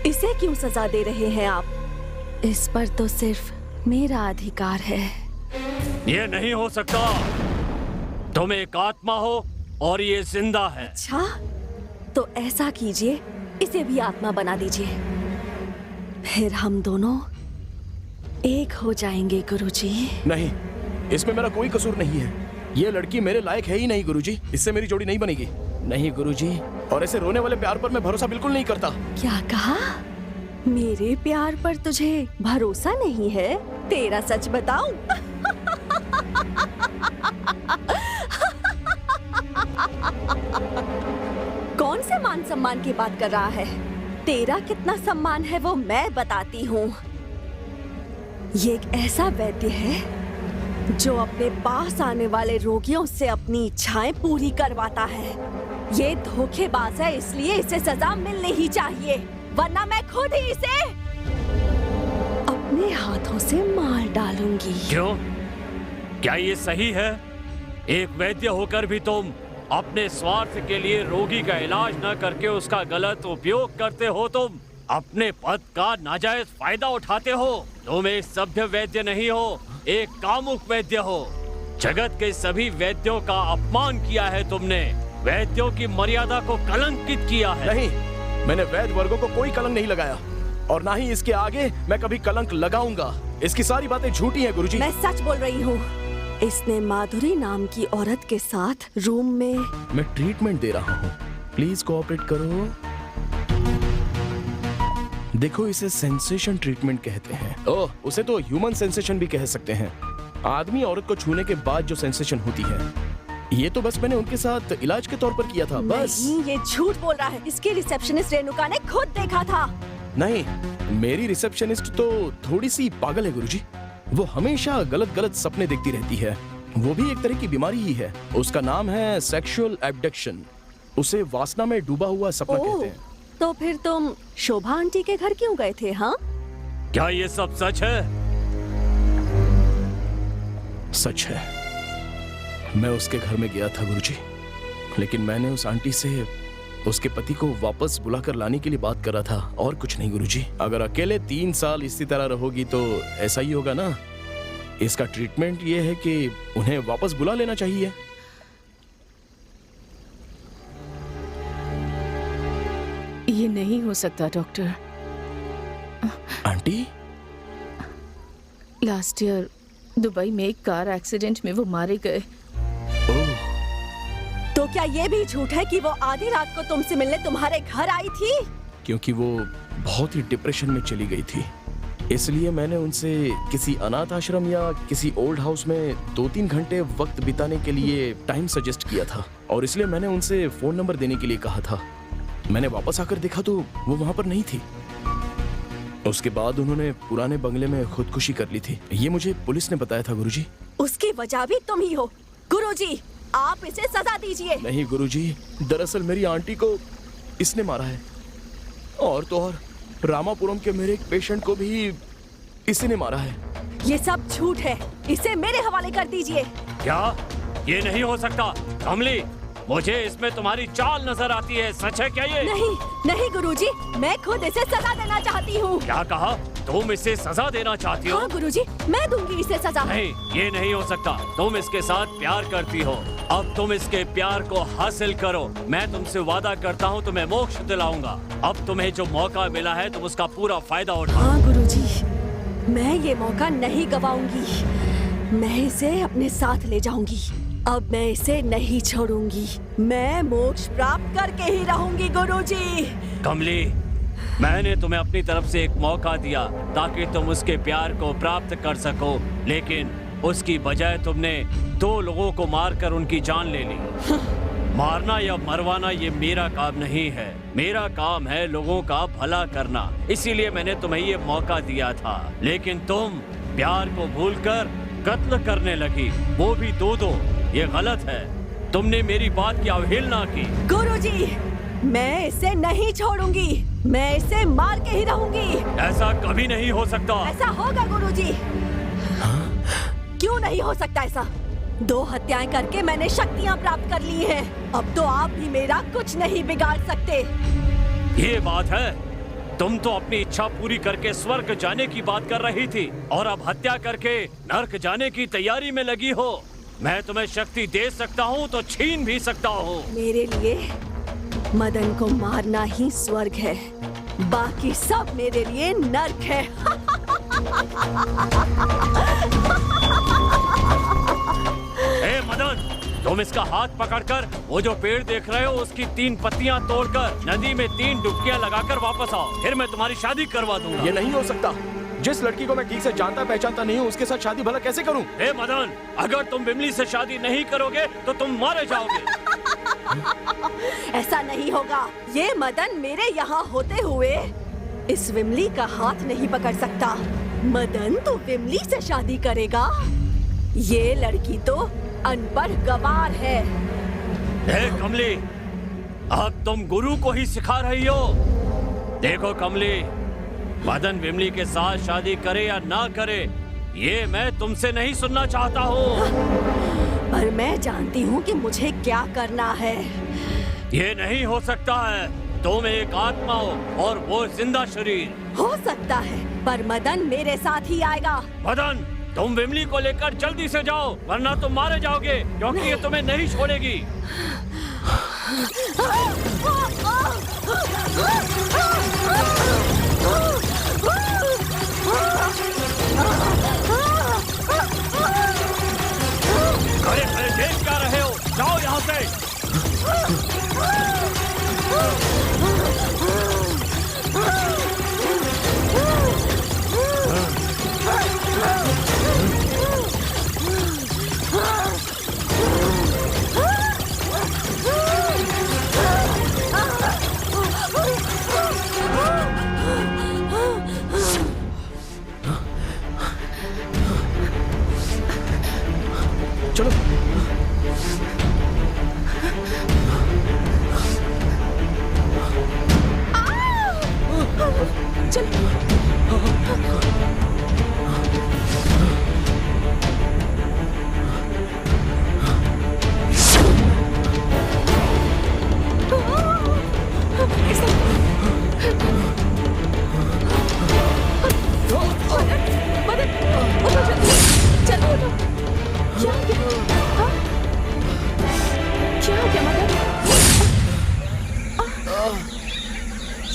इसे क्यों सजा दे रहे हैं आप? इस पर तो सिर्फ मेरा अधिकार है।
ये नहीं हो सकता। तुम एक आत्मा हो और ये जिंदा है।
अच्छा, तो ऐसा कीजिए, इसे भी आत्मा बना दीजिए, फिर हम दोनों एक हो जाएंगे गुरुजी।
नहीं, इसमें मेरा कोई कसूर नहीं है। ये लड़की मेरे लायक है ही नहीं गुरुजी, इससे मेरी जोड़ी नहीं बनेगी। नहीं गुरुजी, और ऐसे रोने वाले प्यार पर मैं भरोसा बिल्कुल नहीं करता।
क्या कहा? मेरे प्यार पर तुझे भरोसा नहीं है? तेरा सच बताऊं? कौन से मान सम्मान की बात कर रहा है? तेरा कितना सम्मान है वो मैं बताती हूँ। ये एक ऐसा वैद्य है जो अपने पास आने वाले रोगियों से अपनी इच्छाएं पूरी करवाता है। ये धोखेबाज है, इसलिए इसे सजा मिलनी ही चाहिए, वरना मैं खुद ही इसे अपने हाथों से मार डालूंगी।
क्यों? क्या ये सही है? एक वैद्य होकर भी तुम अपने स्वार्थ के लिए रोगी का इलाज न करके उसका गलत उपयोग करते हो। तुम अपने पद का नाजायज फायदा उठाते हो। तुम एक सभ्य वैद्य नहीं हो, एक कामुक वैद्य हो। जगत के सभी वैद्यों का अपमान किया है तुमने, वैद्यों की मर्यादा को कलंकित किया है।
नहीं, मैंने वैद्य वर्गों को कोई कलंक नहीं लगाया, और ना ही इसके आगे मैं कभी कलंक लगाऊंगा। इसकी सारी बातें झूठी हैं गुरुजी।
मैं सच बोल रही हूँ। इसने माधुरी नाम की औरत के साथ रूम में।
मैं ट्रीटमेंट दे रहा हूँ, प्लीज कोऑपरेट करो। देखो, इसे सेंसेशन ट्रीटमेंट कहते हैं। ओह, उसे तो ह्यूमन सेंसेशन भी कह सकते हैं। आदमी औरत को छूने के बाद जो सेंसेशन होती है। ये तो बस मैंने उनके साथ इलाज के तौर पर किया था, बस।
नहीं, ये झूठ बोल रहा है। इसकी रिसेप्शनिस्ट रेणुका ने खुद देखा था।
नहीं, मेरी रिसेप्शनिस्ट तो थोड़ी सी पागल है गुरुजी। वो हमेशा गलत गलत सपने देखती रहती है। वो भी एक तरह की बीमारी ही है। उसका नाम है सेक्सुअल एब्डक्शन। उसे वासना में डूबा हुआ सपना कहते हैं।
तो फिर तुम शोभा आंटी के घर क्यों गए थे? हाँ,
क्या ये सब सच है?
सच है। मैं उसके घर में गया था गुरुजी, लेकिन मैंने उस आंटी से उसके पति को वापस बुलाकर लाने के लिए बात कर रहा था, और कुछ नहीं गुरुजी। अगर अकेले 3 साल इसी तरह रहोगी तो ऐसा ही होगा ना। इसका ट्रीटमेंट ये है कि उन्हें वापस बुला लेना चाहिए।
ये नहीं हो सकता doctor.
Aunty,
last year Dubai में एक कार एक्सीडेंट में वो मारे गए।
तो क्या ये भी झूठ है कि वो आधी रात को तुमसे मिलने तुम्हारे घर आई थी?
क्योंकि वो बहुत ही डिप्रेशन में चली गई थी, इसलिए मैंने उनसे किसी अनाथ आश्रम या किसी ओल्ड हाउस में 2-3 घंटे वक्त बिताने के लिए टाइम सजेस्ट किया था, और इसलिए मैंने उनसे फोन नंबर देने के लिए कहा था। मैंने वापस आकर देखा तो वो वहां पर नहीं थी। उसके बाद उन्होंने पुराने बंगले में खुदकुशी कर ली थी। ये मुझे पुलिस ने बताया था गुरुजी।
उसकी वजह भी तुम ही हो। गुरुजी, आप इसे सजा दीजिए।
नहीं गुरुजी, दरअसल मेरी आंटी को इसने मारा है, और तो और रामापुरम के मेरे एक पेशेंट को भी इसी ने मारा है।
ये सब झूठ है, इसे मेरे हवाले कर दीजिए।
क्या? ये नहीं हो सकता। कमली, मुझे इसमें तुम्हारी चाल नजर आती है। सच है क्या ये?
नहीं नहीं गुरुजी, मैं खुद इसे सजा देना चाहती हूँ।
क्या कहा? तुम इसे सजा देना चाहती हो?
हाँ गुरुजी, मैं दूंगी इसे सजा।
नहीं, ये नहीं हो सकता। तुम इसके साथ प्यार करती हो, अब तुम इसके प्यार को हासिल करो। मैं तुमसे वादा करता हूँ तुम्हें मोक्ष दिलाऊंगा। अब तुम्हें जो मौका मिला है तुम उसका पूरा फायदा उठाओ।
हाँ गुरुजी, मैं ये मौका नहीं गवाऊंगी। मैं इसे अपने साथ ले जाऊंगी। अब मैं इसे नहीं छोड़ूंगी। मैं मोक्ष प्राप्त करके ही रहूंगी गुरुजी।
कमली, मैंने तुम्हें अपनी तरफ से एक मौका दिया ताकि तुम उसके प्यार को प्राप्त कर सको, लेकिन उसकी बजाय तुमने 2 लोगों को मारकर उनकी जान ले ली। मारना या मरवाना ये मेरा काम नहीं है। मेरा काम है लोगों का भला करना। इसीलिए मैंने तुम्हें ये मौका दिया था, लेकिन तुम प्यार को भूलकर कत्ल करने लगी, वो भी 2-2। ये गलत है। तुमने मेरी बात की अवहेलना की।
गुरुजी, मैं इसे नहीं छोड़ूंगी। मैं इसे मार के ही रहूंगी।
ऐसा कभी नहीं हो सकता।
ऐसा होगा गुरुजी। क्यों नहीं हो सकता ऐसा? 2 हत्याएं करके मैंने शक्तियां प्राप्त कर ली हैं। अब तो आप भी मेरा कुछ नहीं बिगाड़ सकते।
ये बात है, तुम तो अपनी इच्छा पूरी करके स्वर्ग जाने की बात कर रही थी और अब हत्या करके नर्क जाने की तैयारी में लगी हो। मैं तुम्हें शक्ति दे सकता हूँ तो छीन भी सकता हूँ।
मेरे लिए मदन को मारना ही स्वर्ग है, बाकी सब मेरे लिए नर्क है।
ए मदन, तुम इसका हाथ पकड़कर वो जो पेड़ देख रहे हो उसकी 3 पत्तियां तोड़कर नदी में 3 डुबकियां लगाकर वापस आओ, फिर मैं तुम्हारी शादी करवा दूंगा।
ये नहीं हो सकता। जिस लड़की को मैं ठीक से जानता पहचानता नहीं हूँ उसके साथ शादी भला कैसे करूँ?
ए मदन, अगर तुम विमली से शादी नहीं करोगे तो तुम मारे जाओगे।
ऐसा नहीं होगा। ये मदन मेरे यहाँ होते हुए इस विमली का हाथ नहीं पकड़ सकता। मदन तो विमली से शादी करेगा। ये लड़की तो अनपढ़ गवार है।
ए कमली, अब तुम गुरु को ही सिखा रही हो। देखो कमली, मदन विमली के साथ शादी करे या ना करे, ये मैं तुमसे नहीं सुनना चाहता हूँ।
पर मैं जानती हूँ कि मुझे क्या करना है।
ये नहीं हो सकता है। तुम एक आत्मा हो और वो जिंदा शरीर।
हो सकता है, पर मदन मेरे साथ ही आएगा।
मदन, तुम विमली को लेकर जल्दी से जाओ, वरना तुम मारे जाओगे, क्योंकि ये तुम्हें नहीं छोड़ेगी। अरे अरे, देख क्या रहे हो? जाओ यहाँ से।
चलो।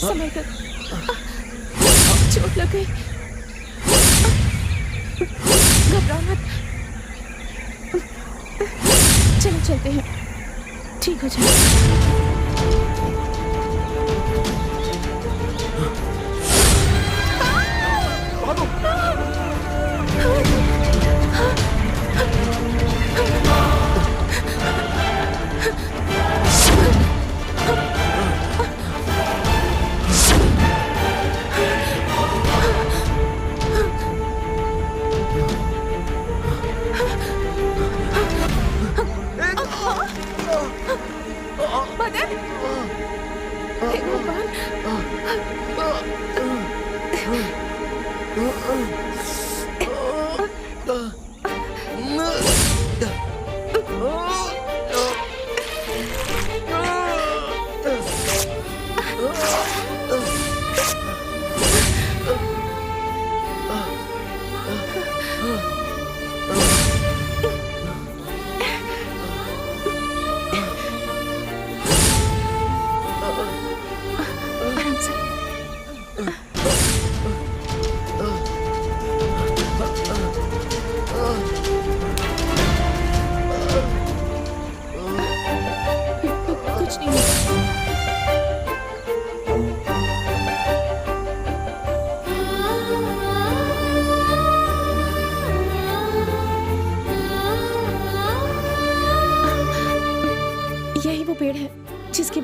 समय कर, चोट लग गई। घबराओ मत, चलो चलते हैं, ठीक हो जाए। मदन, हे भगवान,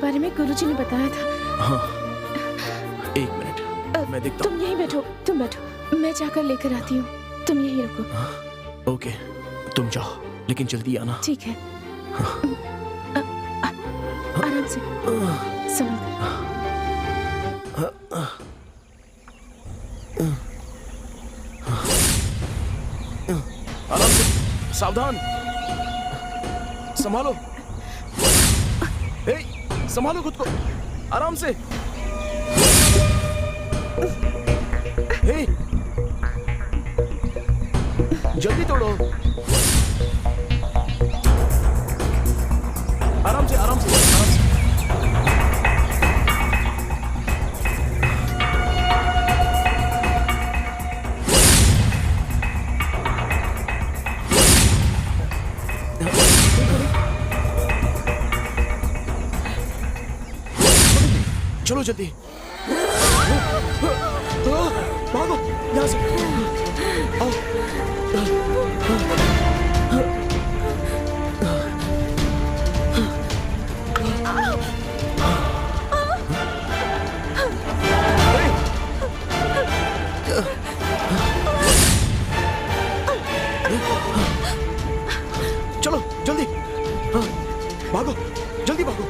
बारे में गुरुजी ने बताया था।
हाँ, एक मिनट, मैं देखता
तुम यहीं बैठो, तुम बैठो, मैं जाकर लेकर आती हूँ, तुम यहीं रुको।
हूँ। ओके, तुम जाओ, लेकिन जल्दी आना।
ठीक है। आराम से, संभल कर।
आराम से, सावधान, संभालो, संभालो खुद को, आराम से। जल्दी तोड़ो, आराम से, आराम से, आराम से। चलो जल्दी, भागो यहाँ से, आओ। चलो जल्दी, भागो, जल्दी भागो।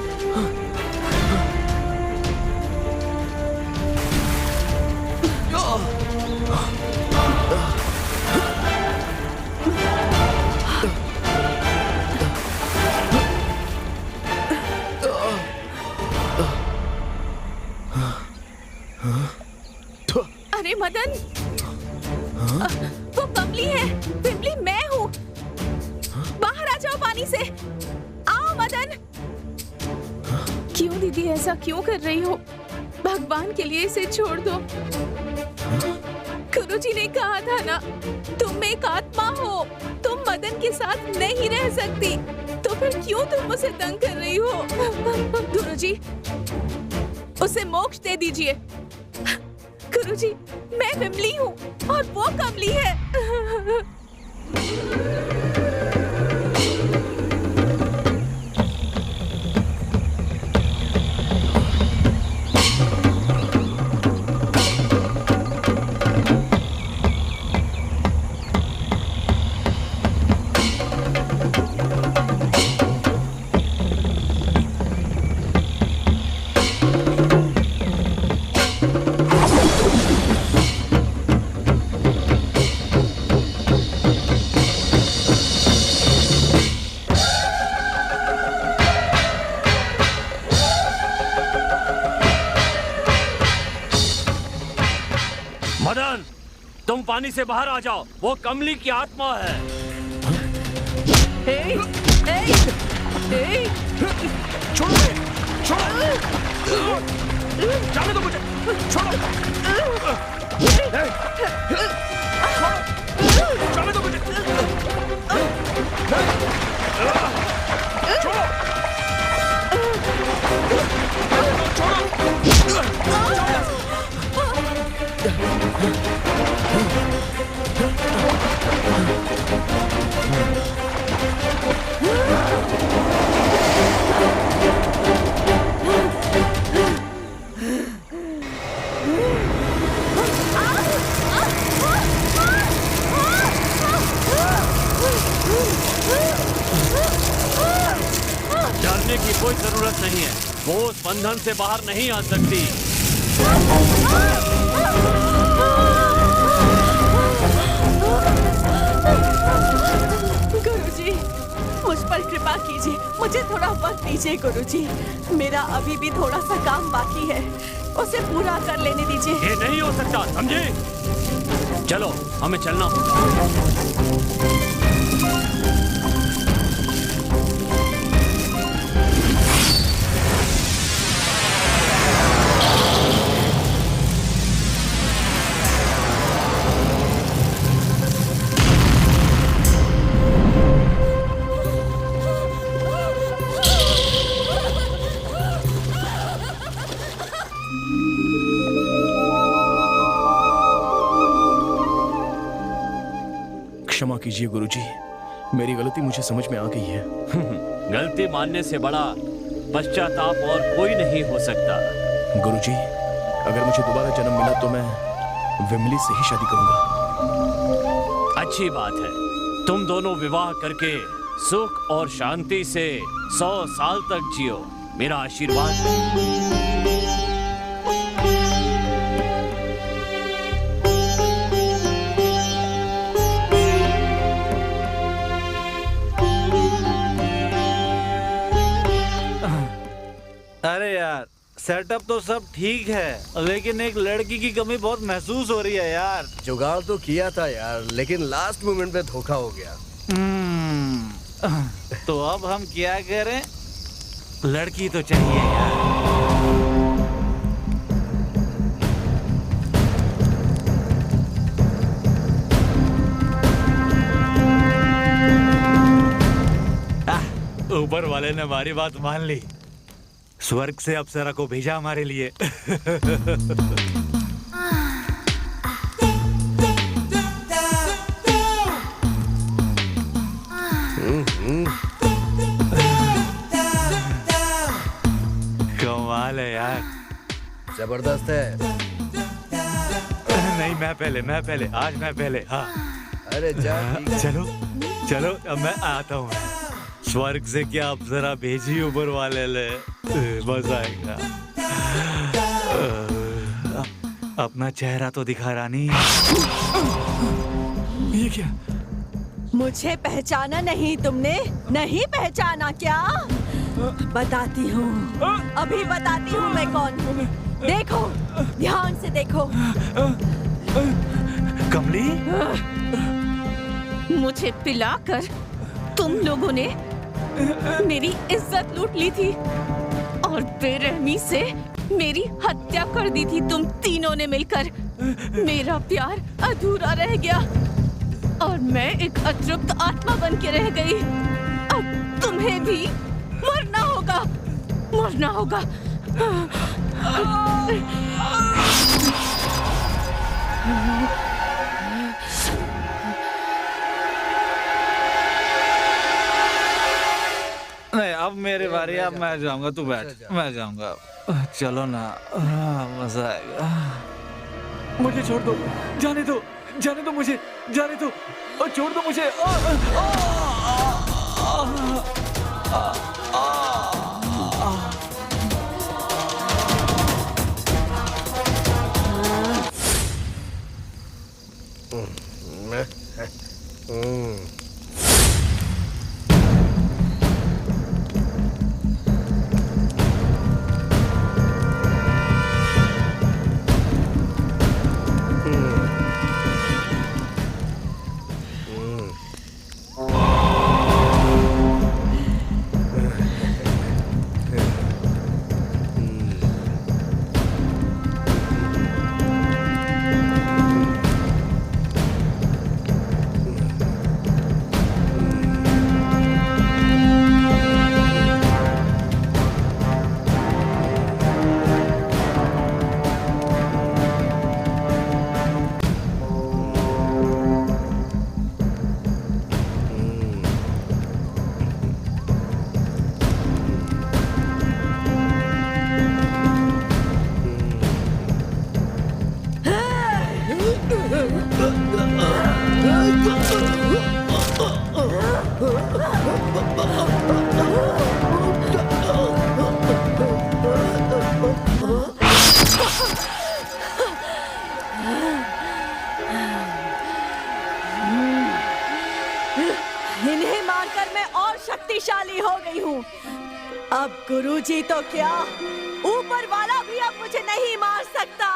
अरे मदन, वो कमली है, बिमली मैं हूँ। बाहर आ जाओ पानी से, आओ मदन। क्यों दीदी ऐसा क्यों कर रही हो? भगवान के लिए इसे छोड़ दो। गुरुजी ने कहा था ना, तुम एक आत्मा हो, तुम मदन के साथ नहीं रह सकती, तो फिर क्यों तुम उसे तंग कर रही हो? गुरुजी, उसे मोक्ष दे दीजिए। गुरुजी, मैं विमली हूँ और वो कमली है।
मदन, तुम पानी से बाहर आ जाओ, वो कमली की आत्मा है।
छोड़ो, छोड़ो, जाने दो मुझे, छोड़ो, जाने दो मुझे, छोड़ो,
डरने की कोई जरूरत नहीं है, वो उस बंधन से बाहर नहीं आ सकती।
गुरुजी, मुझ पर कृपा कीजिए, मुझे थोड़ा वक्त दीजिए गुरुजी। मेरा अभी भी थोड़ा सा काम बाकी है, उसे पूरा कर लेने दीजिए।
ये नहीं हो सकता, समझे? चलो, हमें चलना होगा।
क्षमा कीजिए गुरुजी, मेरी गलती मुझे समझ में आ गई है।
गलती मानने से बड़ा पश्चाताप और कोई नहीं हो सकता।
गुरुजी, अगर मुझे दोबारा जन्म मिला तो मैं विमली से ही शादी करूंगा।
अच्छी बात है, तुम दोनों विवाह करके सुख और शांति से 100 साल तक जियो, मेरा आशीर्वाद है।
अरे यार, सेटअप तो सब ठीक है, लेकिन एक लड़की की कमी बहुत महसूस हो रही है यार।
जुगाड़ तो किया था यार, लेकिन लास्ट मोमेंट पे धोखा हो गया।
तो अब हम क्या करें? लड़की तो चाहिए यार। ऊपर वाले ने हमारी बात मान ली, स्वर्ग से अप्सरा को भेजा हमारे लिए। कमाल है यार,
जबरदस्त है।
नहीं, मैं पहले, आज मैं पहले। हाँ,
अरे जा, ठीक है।
चलो चलो, अब मैं आता हूँ। स्वर्ग से क्या अप्सरा भेजी ऊपर वाले ले, मजा आएगा। अपना चेहरा तो दिखा रानी। ये क्या?
मुझे पहचाना नहीं तुमने? नहीं पहचाना क्या? बताती हूँ, अभी बताती हूँ मैं कौन हूँ। देखो, ध्यान से देखो।
कमली,
मुझे पिलाकर तुम लोगों ने मेरी इज्जत लूट ली थी और बेरहमी से मेरी हत्या कर दी थी तुम तीनों ने मिलकर। मेरा प्यार अधूरा रह गया और मैं एक अतृप्त आत्मा बन के रह गई। अब तुम्हें भी मरना होगा, मरना होगा।
नहीं, अब मेरी बारी। अब मैं जाऊंगा, तू बैठ। मैं जाऊंगा, चलो ना। मजा आएगा। मुझे छोड़ दो, जाने दो, जाने दो मुझे, जाने दो, छोड़ दो मुझे।
इन्हें मारकर मैं और शक्तिशाली हो गई हूँ। अब गुरुजी तो क्या, ऊपर वाला भी अब मुझे नहीं मार सकता।